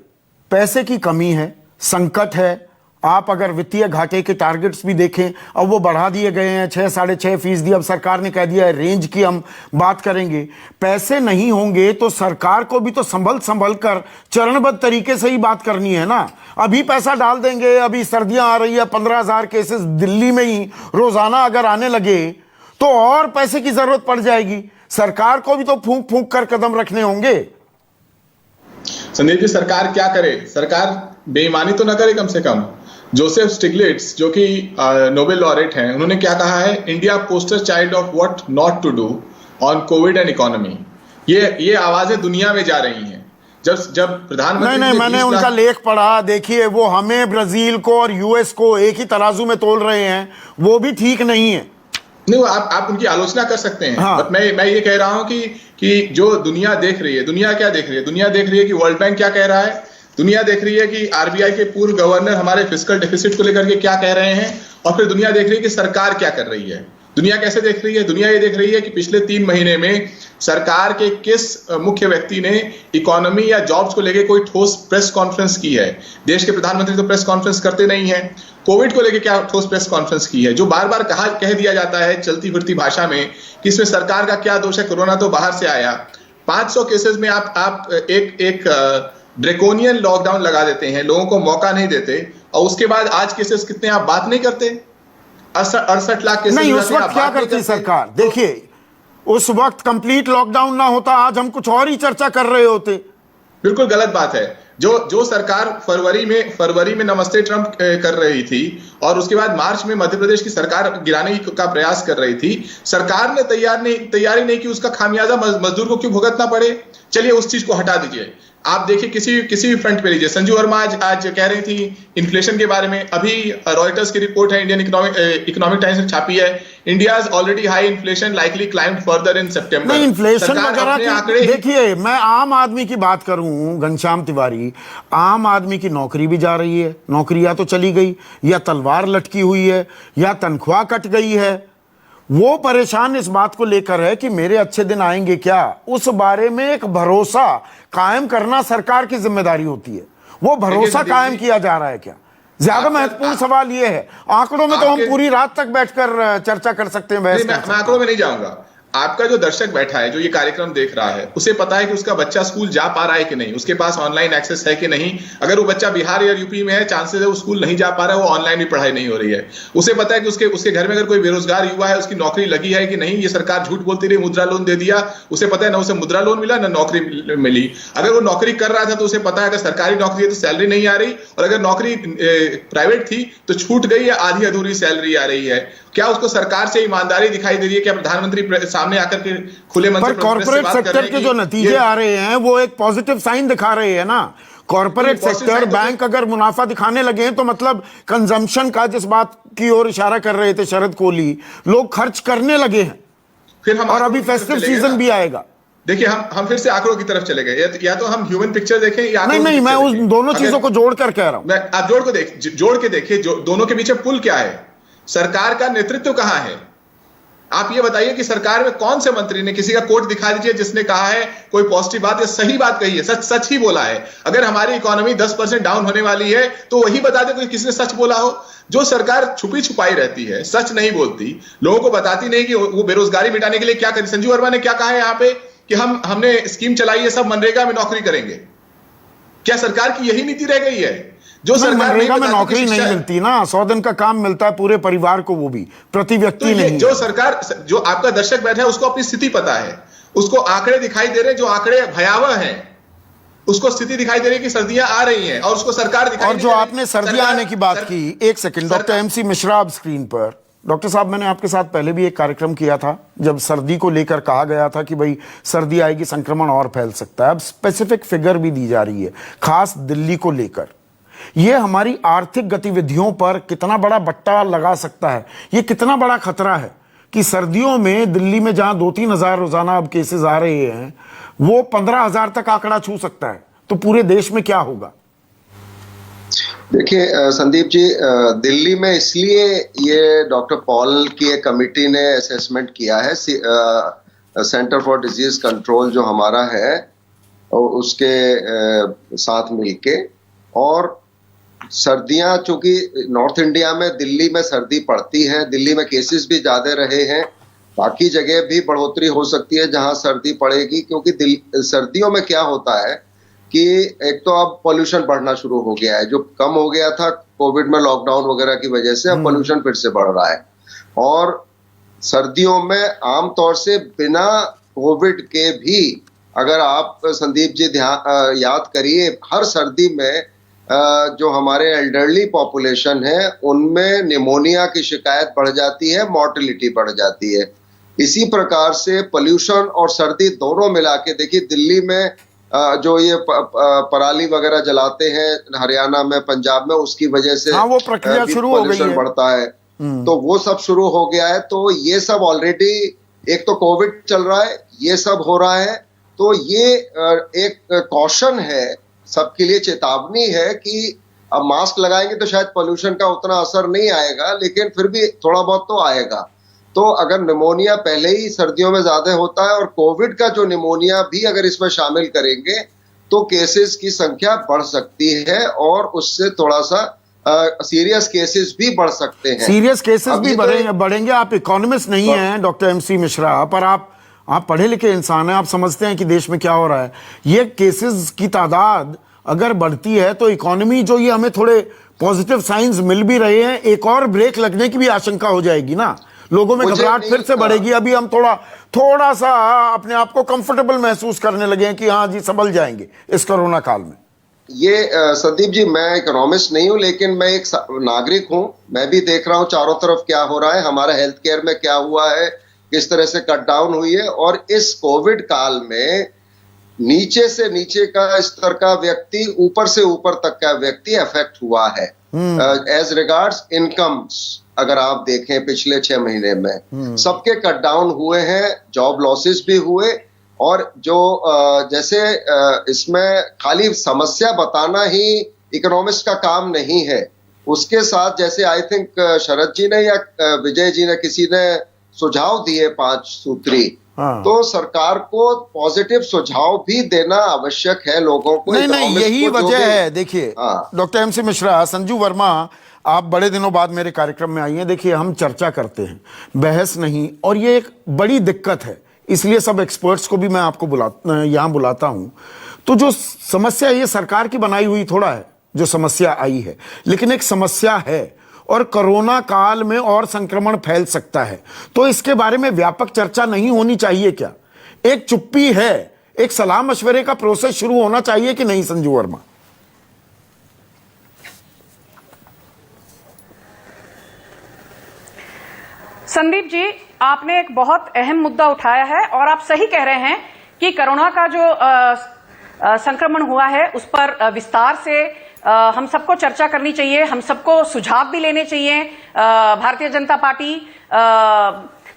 पैसे की कमी है, संकट है। आप अगर वित्तीय घाटे के टारगेट्स भी देखें, अब वो बढ़ा दिए गए हैं 6-6.5%। अब सरकार ने कह दिया है रेंज की हम बात करेंगे। पैसे नहीं होंगे तो सरकार को भी तो संभल कर चरणबद्ध तरीके से ही बात करनी है ना। अभी पैसा डाल देंगे, अभी सर्दियां आ रही है, 15,000 केसेस दिल्ली में ही रोजाना अगर आने लगे तो और पैसे की जरूरत पड़ जाएगी। सरकार को भी तो फूंक फूंक कर कदम रखने होंगे। संदीप जी, सरकार क्या करे? सरकार बेईमानी तो ना करे कम से कम। जोसेफ स्टिग्लिट्स जो कि नोबेल लॉरेट हैं, उन्होंने क्या कहा है, India poster child of what not to do on Covid and economy. ये आवाजें दुनिया में जा रही हैं। जब प्रधानमंत्री नहीं, मैंने उनका लेख पढ़ा। देखिए, वो हमें ब्राजील को और यूएस को एक ही तराजू में तोल रहे हैं, वो भी ठीक नहीं है। नहीं, आप उनकी आलोचना कर सकते हैं। हाँ। बट मैं ये कह रहा हूं कि जो दुनिया देख रही है, दुनिया क्या देख रही है? दुनिया देख रही है कि वर्ल्ड बैंक क्या कह रहा है, दुनिया देख रही है कि आरबीआई के पूर्व गवर्नर हमारे फिस्कल डेफिसिट को लेकर के क्या कह रहे हैं, और फिर दुनिया देख रही है कि सरकार क्या कर रही है। दुनिया कैसे देख रही है? दुनिया ये देख रही है कि पिछले 3 महीने में सरकार के किस मुख्य व्यक्ति ने इकोनॉमी या जॉब्स को लेकर कोई ठोस प्रेस कॉन्फ्रेंस की है। देश के प्रधानमंत्री तो प्रेस कॉन्फ्रेंस करते नहीं है। कोविड को लेकर क्या ठोस प्रेस कॉन्फ्रेंस की है? जो बार बार कह दिया जाता है चलती फिरती भाषा में कि इसमें सरकार का क्या दोष है, कोरोना तो बाहर से आया। 500 केसेस में आप एक ड्रेकोनियन लॉकडाउन लगा देते हैं, लोगों को मौका नहीं देते, और उसके बाद आज केसेस कितने आप बात नहीं करते? 68 लाख केसेस नहीं, उस वक्त क्या करती सरकार? देखिए, उस वक्त कंप्लीट लॉकडाउन ना होता, आज हम कुछ और ही चर्चा कर रहे होते। बिल्कुल गलत बात है। जो सरकार फरवरी में नमस्ते ट्रंप कर रही थी और उसके बाद मार्च में मध्य प्रदेश की सरकार गिराने का प्रयास कर रही थी, सरकार ने तैयारी नहीं की, उसका खामियाजा मजदूर को क्यों भुगतना पड़े? चलिए उस चीज को हटा दीजिए। आप देखिए किसी भी फ्रंट पे लीजिए। संजू वर्मा आज कह रही थी इन्फ्लेशन के बारे में। अभी रॉयटर्स की रिपोर्ट है, इंडियन इकोनॉमिक टाइम्स ने छापी है, India already high inflation likely climb further in September. नहीं, इन्फ्लेशन वगैरह देखिए, मैं आम आदमी की बात करूं घनश्याम तिवारी, आम आदमी की नौकरी भी जा रही है, नौकरी या तो चली गई, या तलवार लटकी हुई है, या तनख्वाह कट गई है। वो परेशान इस बात को लेकर है कि मेरे अच्छे दिन आएंगे क्या। उस बारे में एक भरोसा कायम करना सरकार की जिम्मेदारी होती है। वो भरोसा कायम किया जा रहा है क्या? ज्यादा महत्वपूर्ण सवाल ये है। आंकड़ों में तो हम पूरी रात तक बैठकर चर्चा कर सकते हैं, बहस कर सकते हैं। मैं आंकड़ों में नहीं जाऊंगा। आपका जो दर्शक बैठा है, जो ये कार्यक्रम देख रहा है, उसे पता है कि उसका बच्चा स्कूल जा पा रहा है कि नहीं, उसके पास ऑनलाइन एक्सेस है कि नहीं। अगर वो बच्चा बिहार या यूपी में है, चांसेस है वो स्कूल नहीं जा पा रहा है, वो ऑनलाइन भी पढ़ाई नहीं हो रही है। उसे पता है कि उसके घर में अगर कोई बेरोजगार युवा है, उसकी नौकरी लगी है कि नहीं। ये सरकार झूठ बोलती रही, मुद्रा लोन दे दिया, उसे पता है ना उसे मुद्रा लोन मिला ना नौकरी मिली। अगर वो नौकरी कर रहा था तो उसे पता है अगर सरकारी नौकरी है तो सैलरी नहीं आ रही, और अगर नौकरी प्राइवेट थी तो छूट गई या आधी अधूरी सैलरी आ रही है। क्या उसको सरकार से ईमानदारी दिखाई दे रही है? क्या प्रधानमंत्री सामने आकर के खुले मन से कॉर्पोरेट सेक्टर के जो नतीजे आ रहे हैं वो एक पॉजिटिव साइन दिखा रहे हैं ना। कॉर्पोरेट सेक्टर, बैंक अगर मुनाफा दिखाने लगे तो मतलब कंजम्पशन का, जिस बात की ओर इशारा कर रहे थे शरद कोहली, लोग खर्च करने लगे हैं। फिर हम और अभी फेस्टिव सीजन भी आएगा। देखिए, हम फिर से आंकड़ों की तरफ चले गए। या तो हम ह्यूमन पिक्चर देखें या नहीं, मैं उस दोनों चीजों को जोड़कर कह रहा हूं। आप जोड़ के देखिए, दोनों के पीछे पुल क्या है, सरकार का नेतृत्व कहां है। आप ये बताइए कि सरकार में कौन से मंत्री ने, किसी का कोट दिखा दीजिए जिसने कहा है कोई पॉजिटिव बात या सही बात कही है, सच ही बोला है। अगर हमारी इकोनॉमी 10% डाउन होने वाली है तो वही बता दे कोई किसने सच बोला हो। जो सरकार छुपी छुपाई रहती है, सच नहीं बोलती, लोगों को बताती नहीं कि वो बेरोजगारी मिटाने के लिए क्या करें। संजू वर्मा ने क्या कहा है यहाँ पे कि हमने स्कीम चलाई है, सब मनरेगा में नौकरी करेंगे। क्या सरकार की यही नीति रह गई है? जो सरकार मनरेगा में नौकरी नहीं मिलती ना, 100 दिन का काम मिलता है पूरे परिवार को, वो भी प्रति व्यक्ति नहीं। जो सरकार, जो आपका दर्शक बैठा है उसको अपनी स्थिति पता है, उसको आंकड़े दिखाई दे रहे हैं, जो आंकड़े भयावह हैं, उसको स्थिति दिखाई दे रही है कि सर्दियां आ रही हैं, और उसको सरकार दिखाई। और जो आपने सर्दियां आने की बात की, एक सेकंड, डॉक्टर एमसी मिश्रा अब स्क्रीन पर। डॉक्टर साहब, मैंने आपके साथ पहले भी एक कार्यक्रम किया था जब सर्दी को लेकर कहा गया था कि भाई सर्दी आएगी, संक्रमण और फैल सकता है। अब स्पेसिफिक फिगर भी दी जा रही है, खास दिल्ली को लेकर। यह हमारी आर्थिक गतिविधियों पर कितना बड़ा बट्टा लगा सकता है, यह कितना बड़ा खतरा है। कि सर्दियों में दिल्ली में जहां 2-3 हजार रोजाना अब केसेस आ रहे हैं, वो 15,000 तक आंकड़ा छू सकता है, तो पूरे देश में क्या होगा? देखिए संदीप जी, दिल्ली में इसलिए ये डॉक्टर पॉल की एक कमेटी ने असेसमेंट किया है, सेंटर फॉर डिजीज कंट्रोल जो हमारा है उसके साथ मिलके, और सर्दियां चूंकि नॉर्थ इंडिया में दिल्ली में सर्दी पड़ती है, दिल्ली में केसेस भी ज्यादा रहे हैं, बाकी जगह भी बढ़ोतरी हो सकती है जहां सर्दी पड़ेगी, क्योंकि सर्दियों में क्या होता है कि एक तो अब पोल्यूशन बढ़ना शुरू हो गया है, जो कम हो गया था कोविड में लॉकडाउन वगैरह की वजह से, अब पोल्यूशन फिर से बढ़ रहा है। और सर्दियों में आमतौर से बिना कोविड के भी, अगर आप संदीप जी याद करिए, हर सर्दी में जो हमारे एल्डरली पॉपुलेशन है उनमें निमोनिया की शिकायत बढ़ जाती है, मॉर्टेलिटी बढ़ जाती है। इसी प्रकार से पोल्यूशन और सर्दी दोनों मिला के देखिए, दिल्ली में जो ये पराली वगैरह जलाते हैं हरियाणा में, पंजाब में, उसकी वजह से वो प्रक्रिया शुरू हो गई है, बढ़ता है, तो वो सब शुरू हो गया है। तो ये सब ऑलरेडी, एक तो कोविड चल रहा है, ये सब हो रहा है, तो ये एक कॉशन है सबके लिए, चेतावनी है कि अब मास्क लगाएंगे तो शायद पोल्यूशन का उतना असर नहीं आएगा, लेकिन फिर भी थोड़ा बहुत तो आएगा। तो अगर निमोनिया पहले ही सर्दियों में ज्यादा होता है, और कोविड का जो निमोनिया भी अगर इसमें शामिल करेंगे तो केसेस की संख्या बढ़ सकती है, और उससे थोड़ा सा सीरियस केसेस भी बढ़ सकते हैं। सीरियस केसेस भी बढ़ेंगे। आप इकोनॉमिस्ट नहीं हैं डॉक्टर MC मिश्रा, पर आप पढ़े लिखे इंसान हैं, आप समझते हैं कि देश में क्या हो रहा है। ये केसेस की तादाद अगर बढ़ती है तो इकोनॉमी, जो ये हमें थोड़े पॉजिटिव साइंस मिल भी रहे हैं, एक और ब्रेक लगने की भी आशंका हो जाएगी ना, लोगों में घबराहट फिर से बढ़ेगी। अभी हम थोड़ा सा अपने आप को कंफर्टेबल महसूस करने लगे हैं कि हाँ जी संभल जाएंगे इस कोरोना काल में। ये संदीप जी, मैं इकोनॉमिस्ट नहीं हूं, लेकिन मैं एक नागरिक हूं, मैं भी देख रहा हूं चारों तरफ क्या हो रहा है, हमारा हेल्थ केयर में क्या हुआ है, किस तरह से कट डाउन हुई है। और इस कोविड काल में नीचे से नीचे का स्तर का व्यक्ति, ऊपर से ऊपर तक का व्यक्ति अफेक्ट हुआ है। एज रिगार्ड्स इनकम्स अगर आप देखें पिछले 6 महीने में सबके कट डाउन हुए हैं, जॉब लॉसेस भी हुए। और जो जैसे इसमें खाली समस्या बताना ही इकोनॉमिस्ट का काम नहीं है, उसके साथ जैसे आई थिंक शरद जी ने या विजय जी ने किसी ने सुझाव दिए 5 सूत्री, तो सरकार को पॉजिटिव सुझाव भी देना आवश्यक है लोगों को। नहीं, यही वजह है। देखिए डॉक्टर MC मिश्रा, संजू वर्मा, आप बड़े दिनों बाद मेरे कार्यक्रम में आई हैं। देखिए, हम चर्चा करते हैं, बहस नहीं, और ये एक बड़ी दिक्कत है, इसलिए सब एक्सपर्ट्स को भी मैं आपको यहां बुलाता हूं। तो जो समस्या ये सरकार की बनाई हुई थोड़ा है, जो समस्या आई है, लेकिन एक समस्या है, और कोरोना काल में और संक्रमण फैल सकता है, तो इसके बारे में व्यापक चर्चा नहीं होनी चाहिए क्या? एक चुप्पी है, एक सलाह मशवरे का प्रोसेस शुरू होना चाहिए कि नहीं संजू वर्मा? संदीप जी, आपने एक बहुत अहम मुद्दा उठाया है, और आप सही कह रहे हैं कि कोरोना का जो संक्रमण हुआ है उस पर विस्तार से हम सबको चर्चा करनी चाहिए, हम सबको सुझाव भी लेने चाहिए। भारतीय जनता पार्टी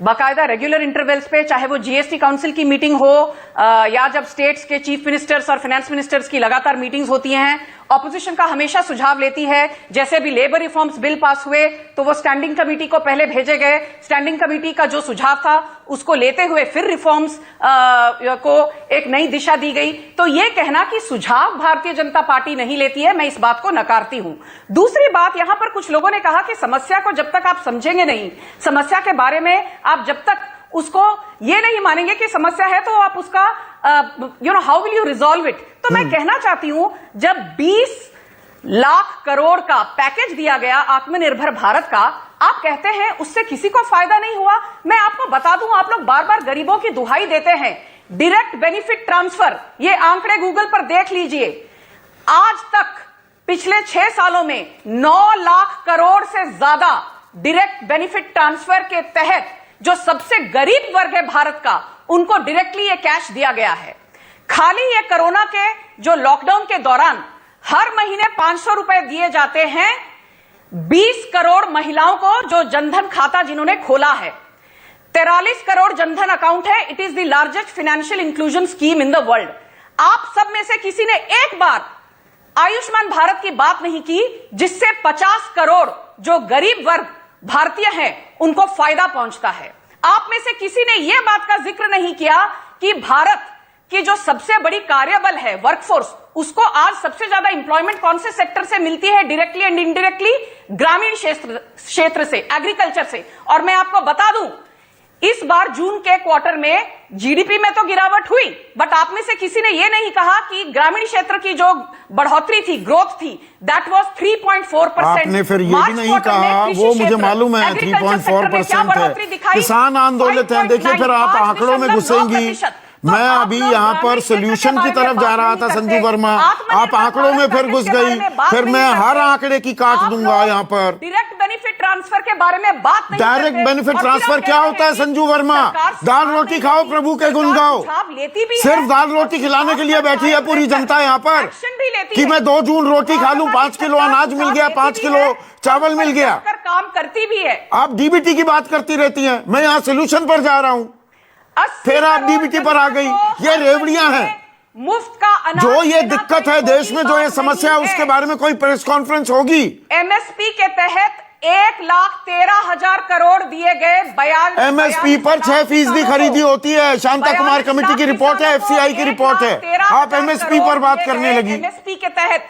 बाकायदा रेगुलर इंटरवल्स पे, चाहे वो GST काउंसिल की मीटिंग हो या जब स्टेट्स के चीफ मिनिस्टर्स और फाइनेंस मिनिस्टर्स की लगातार मीटिंग्स होती हैं, ऑपोजिशन का हमेशा सुझाव लेती है। जैसे भी लेबर रिफॉर्म्स बिल पास हुए तो वो स्टैंडिंग कमेटी को पहले भेजे गए, स्टैंडिंग कमेटी का जो सुझाव था उसको लेते हुए फिर रिफॉर्म्स को एक नई दिशा दी गई। तो ये कहना कि सुझाव भारतीय जनता पार्टी नहीं लेती है, मैं इस बात को नकारती हूं। दूसरी बात, यहां पर कुछ लोगों ने कहा कि समस्या को जब तक आप समझेंगे नहीं, समस्या के बारे में आप जब तक उसको ये नहीं मानेंगे कि समस्या है, तो आप उसका how will you resolve it. तो मैं कहना चाहती हूं, जब 20 लाख करोड़ का पैकेज दिया गया आत्मनिर्भर भारत का, आप कहते हैं उससे किसी को फायदा नहीं हुआ। मैं आपको बता दूं, आप लोग बार बार गरीबों की दुहाई देते हैं। डायरेक्ट बेनिफिट ट्रांसफर, ये आंकड़े गूगल पर देख लीजिए, आज तक पिछले 6 सालों में 9 लाख करोड़ से ज्यादा डायरेक्ट बेनिफिट ट्रांसफर के तहत जो सबसे गरीब वर्ग है भारत का, उनको डायरेक्टली ये कैश दिया गया है। खाली ये कोरोना के जो लॉकडाउन के दौरान हर महीने 500 रुपए दिए जाते हैं 20 करोड़ महिलाओं को, जो जनधन खाता जिन्होंने खोला है। 43 करोड़ जनधन अकाउंट है। It is the largest financial inclusion scheme in the world. आप सब में से किसी ने एक बार आयुष्मान भारत की बात नहीं की, जिससे 50 करोड़ जो गरीब वर्ग भारतीय हैं उनको फायदा पहुंचता है। आप में से किसी ने यह बात का जिक्र नहीं किया कि भारत की जो सबसे बड़ी कार्यबल है, वर्कफोर्स, उसको आज सबसे ज्यादा इंप्लॉयमेंट कौन से सेक्टर से मिलती है, डायरेक्टली एंड इनडायरेक्टली? ग्रामीण क्षेत्र से, एग्रीकल्चर से। और मैं आपको बता दूं, इस बार जून के क्वार्टर में जीडीपी में तो गिरावट हुई, बट आप में से किसी ने यह नहीं कहा कि ग्रामीण क्षेत्र की जो बढ़ोतरी थी, ग्रोथ थी, दैट वाज 3.4%। आपने फिर ये भी नहीं कहा, वो मुझे मालूम है 3.4% है, किसान आंदोलित हैं। देखिए फिर आप आंकड़ों में घुसेंगी। मैं अभी यहाँ पर सोल्यूशन की तरफ जा रहा था संजू वर्मा, आप आंकड़ों में फिर घुस गई। फिर मैं हर आंकड़े की काट दूंगा यहाँ पर। डायरेक्ट बेनिफिट ट्रांसफर के बारे में बात नहीं करते। डायरेक्ट बेनिफिट ट्रांसफर क्या होता है संजू वर्मा? दाल रोटी खाओ, प्रभु के गुण गाओ। सिर्फ दाल रोटी खिलाने के लिए बैठी है पूरी जनता यहाँ पर कि मैं 2 जून रोटी खा लूं, 5 किलो अनाज मिल गया, 5 किलो चावल मिल गया। काम करती भी है। आप डीबीटी की बात करती रहती हैं, मैं यहाँ सोल्यूशन पर जा रहा हूं, फिर आप डीबीटी पर आ गई। ये रेवड़ियां हैं। मुफ्त का अनाज जो ये दिक्कत है देश में, जो ये समस्या है, उसके बारे में कोई प्रेस कॉन्फ्रेंस होगी? एमएसपी के तहत 1,13,000 करोड़ दिए गए। एमएसपी पर 6% खरीदी होती है। शांता कुमार कमेटी की रिपोर्ट है, एफसीआई की रिपोर्ट है। आप एमएसपी पर बात करने लगी। एमएसपी के तहत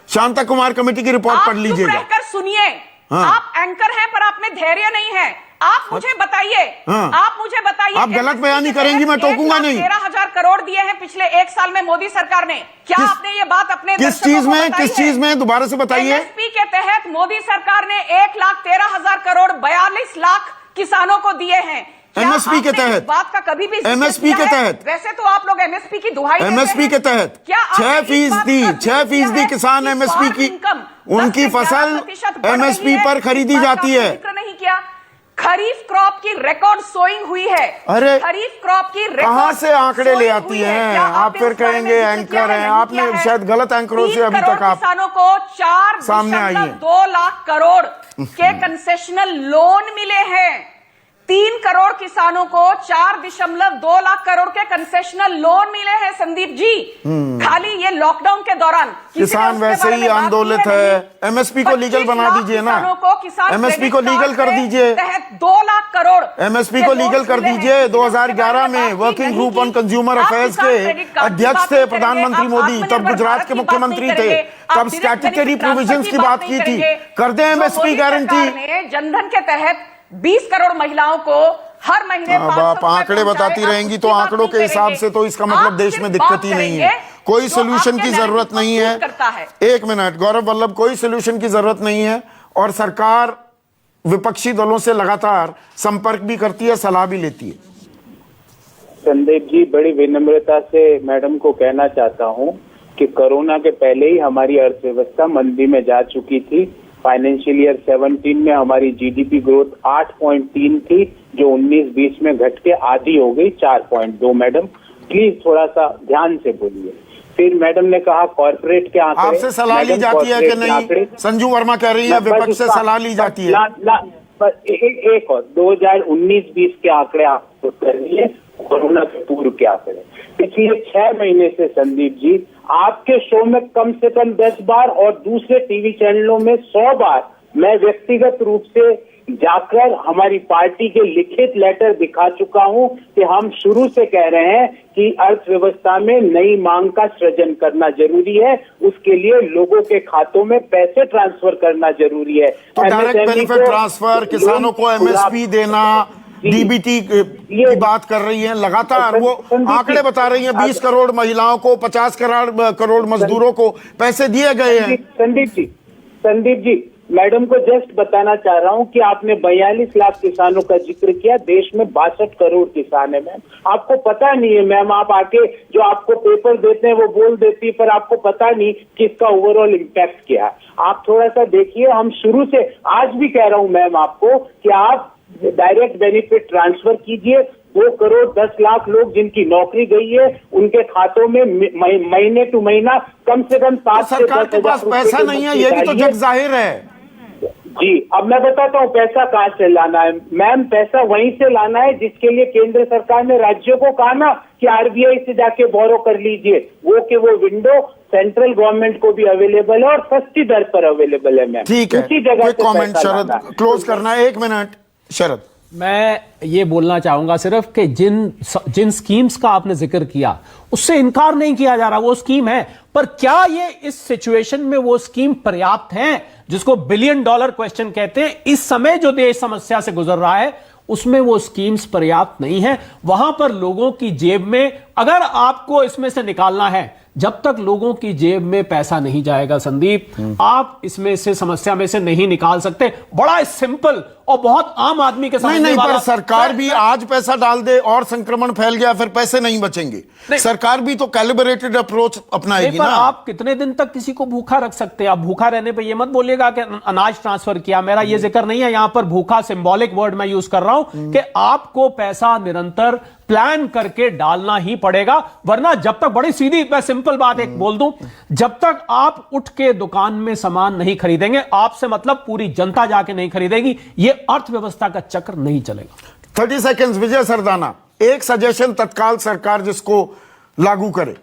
शांता कुमार कमेटी की रिपोर्ट पढ़ लीजिएगा। रहकर सुनिए। आप एंकर हैं पर आप में धैर्य नहीं है। आप मुझे बताइए, आप मुझे बताइए, आप गलत बयानी करेंगी, मैं टोकूंगा नहीं। 13,000 करोड़ दिए हैं पिछले 1 साल में मोदी सरकार ने। क्या आपने ये बात अपने किस चीज में दोबारा से बताइए? एमएसपी के तहत मोदी सरकार ने 1,13,000 करोड़ 42 लाख किसानों को दिए हैं। एमएसपी के तहत, बात का कभी भी एमएसपी के तहत, वैसे तो आप लोग एमएसपी की दुहाई, एमएसपी के तहत 6% किसान एमएसपी की, उनकी फसल एमएसपी पर खरीदी जाती है। जिक्र नहीं किया। खरीफ क्रॉप की रिकॉर्ड सोइंग हुई है। अरे खरीफ क्रॉप की कहां से आंकड़े ले आती हैं? आप फिर कहेंगे एंकर हैं। आपने शायद गलत एंकरों से अभी तक आप किसानों को 4.2 लाख करोड़ के कंसेशनल लोन मिले हैं। 3 करोड़ किसानों को 4.2 लाख करोड़ के कंसेशनल लोन मिले हैं संदीप जी। खाली ये लॉकडाउन के दौरान किसान वैसे ही आंदोलित है। एमएसपी को लीगल बना दीजिए ना, एमएसपी को लीगल कर दीजिए। 2 लाख करोड़ एमएसपी को लीगल कर दीजिए। 2011 में working group on consumer affairs के अध्यक्ष थे प्रधानमंत्री मोदी, तब गुजरात के मुख्यमंत्री थे, तब स्टैट्यूटरी प्रोविजंस की बात की थी। कर दें एमएसपी गारंटी। जनधन के तहत 20 करोड़ महिलाओं को हर महीने आप आंकड़े बताती रहेंगी तो आंकड़ों के हिसाब से तो इसका मतलब देश में दिक्कत ही नहीं है। कोई सोल्यूशन की जरूरत नहीं है। 1 मिनट गौरव वल्लभ, कोई सोल्यूशन की जरूरत नहीं है। और सरकार विपक्षी दलों से लगातार संपर्क भी करती है, सलाह भी लेती है। संदीप जी, बड़ी विनम्रता से मैडम को कहना चाहता हूं कि कोरोना के पहले ही हमारी अर्थव्यवस्था मंदी में जा चुकी थी। फाइनेंशियल ईयर 17 में हमारी जीडीपी ग्रोथ 8.3 थी, जो 19-20 में घट के आधी हो गई 4.2। मैडम प्लीज थोड़ा सा ध्यान से बोलिए। फिर मैडम ने कहा कॉर्पोरेट के आंकड़े। आपसे सलाह ली जाती है कि नहीं? संजू वर्मा कह रही है विपक्ष से सलाह ली जाती है। एक और 2019-20 के आंकड़े आपको करिए, कोरोना के पूर्व के आंकड़े। पिछले 6 महीने से संदीप जी आपके शो में कम से कम 10 बार और दूसरे टीवी चैनलों में 100 बार मैं व्यक्तिगत रूप से जाकर हमारी पार्टी के लिखित लेटर दिखा चुका हूं कि हम शुरू से कह रहे हैं कि अर्थव्यवस्था में नई मांग का सृजन करना जरूरी है। उसके लिए लोगों के खातों में पैसे ट्रांसफर करना जरूरी है। तो डायरेक्ट बेनिफिट ट्रांसफर, किसानों को एमएसपी देना, डीबीटी की बात कर रही है लगातार। वो आंकड़े बता रही हैं 20 करोड़ महिलाओं को, 50 करोड़ मजदूरों को पैसे दिए गए हैं। संदीप जी मैडम को जस्ट बताना चाह रहा हूं कि आपने 42 लाख किसानों का जिक्र किया। देश में 62 करोड़ किसान है मैम। आपको पता नहीं है मैम, आप आके जो आपको पेपर देते हैं वो बोल देती है, पर आपको पता नहीं कि इसका ओवरऑल इम्पैक्ट क्या है। आप थोड़ा सा देखिए। हम शुरू से आज भी कह रहा हूं मैम आपको कि आप डायरेक्ट बेनिफिट ट्रांसफर कीजिए। 2 करोड़ 10 लाख लोग जिनकी नौकरी गई है उनके खातों में महीने टू महीना कम से कम 7 से 10 सरकार के पास पैसा नहीं है, ये भी तो जग जाहिर है। जी, अब मैं बताता हूँ पैसा कहाँ से लाना है। मैम, पैसा वहीं से लाना है जिसके लिए केंद्र सरकार ने राज्यों को कहा ना कि आरबीआई से जाके बोरो कर लीजिए, वो विंडो सेंट्रल गवर्नमेंट को भी अवेलेबल है और सस्ती दर पर अवेलेबल है मैम। ठीक है, उसी जगह से कमेंट पैसा शरद लाना है। क्लोज करना है, 1 मिनट शरद। मैं ये बोलना चाहूंगा सिर्फ कि जिन स्कीम्स का आपने जिक्र किया उससे इनकार नहीं किया जा रहा, वो स्कीम है, पर क्या ये इस सिचुएशन में वो स्कीम पर्याप्त है जिसको $1 बिलियन क्वेश्चन कहते हैं? इस समय जो देश समस्या से गुजर रहा है उसमें वो स्कीम्स पर्याप्त नहीं है। वहां पर लोगों की जेब में, अगर आपको इसमें से निकालना है, जब तक लोगों की जेब में पैसा नहीं जाएगा संदीप, आप इसमें से समस्या में से नहीं निकाल सकते। बड़ा सिंपल और बहुत आम आदमी के समझने नहीं, वाला। पर सरकार भी आज पैसा डाल दे और संक्रमण फैल गया फिर पैसे नहीं बचेंगे। सरकार भी तो कैलिब्रेटेड अप्रोच अपनाएगी ना। आप कितने दिन तक किसी को भूखा रख सकते हैं? आप भूखा रहने पे ये मत बोलिएगा कि अनाज ट्रांसफर किया, मेरा ये जिक्र नहीं है। यहां पर भूखा सिंबॉलिक वर्ड मैं यूज कर रहा हूं कि आपको पैसा निरंतर प्लान करके डालना ही पड़ेगा, वरना जब तक, बड़ी सीधी मैं सिंपल बात एक बोल दूं, जब तक आप उठ के दुकान में सामान नहीं खरीदेंगे, आपसे मतलब पूरी जनता जाके नहीं खरीदेगी, ये अर्थव्यवस्था का चक्र नहीं चलेगा। 30 सेकेंड्स विजय सरदाना, एक सजेशन तत्काल सरकार जिसको लागू करे।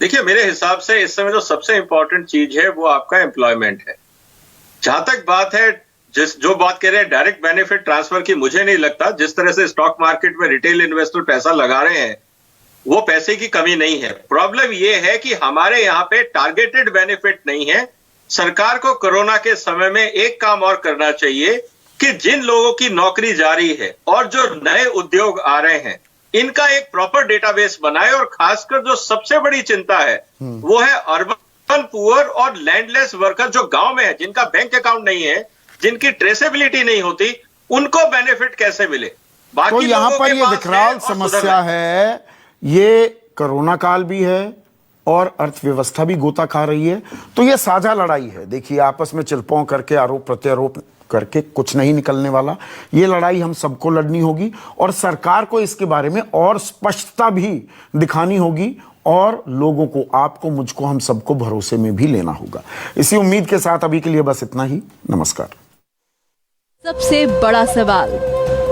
देखिए, मेरे हिसाब से इस समय जो सबसे इंपॉर्टेंट चीज है वो आपका एम्प्लॉयमेंट है। जहां तक बात है जो बात कह रहे हैं डायरेक्ट बेनिफिट ट्रांसफर की, मुझे नहीं लगता जिस तरह से स्टॉक मार्केट में रिटेल इन्वेस्टर पैसा लगा रहे हैं वो पैसे की कमी नहीं है। प्रॉब्लम ये है कि हमारे यहां पे टारगेटेड बेनिफिट नहीं है। सरकार को कोरोना के समय में एक काम और करना चाहिए कि जिन लोगों की नौकरी जारी है और जो नए उद्योग आ रहे हैं, इनका एक प्रॉपर डेटाबेस बनाए, और खासकर जो सबसे बड़ी चिंता है वो है अर्बन पुअर और लैंडलेस वर्कर जो गांव में है, जिनका बैंक अकाउंट नहीं है, जिनकी ट्रेसेबिलिटी नहीं होती, उनको बेनिफिट कैसे मिले। बाकी तो यहां पर ये विकराल समस्या है, ये कोरोना काल भी है और अर्थव्यवस्था भी गोता खा रही है, तो ये साझा लड़ाई है। देखिए, आपस में चिरपौं करके आरोप प्रत्यारोप करके कुछ नहीं निकलने वाला। ये लड़ाई हम सबको लड़नी होगी और सरकार को इसके बारे में और स्पष्टता भी दिखानी होगी और लोगों को, आपको, मुझको, हम सबको भरोसे में भी लेना होगा। इसी उम्मीद के साथ अभी के लिए बस इतना ही। नमस्कार। सबसे बड़ा सवाल,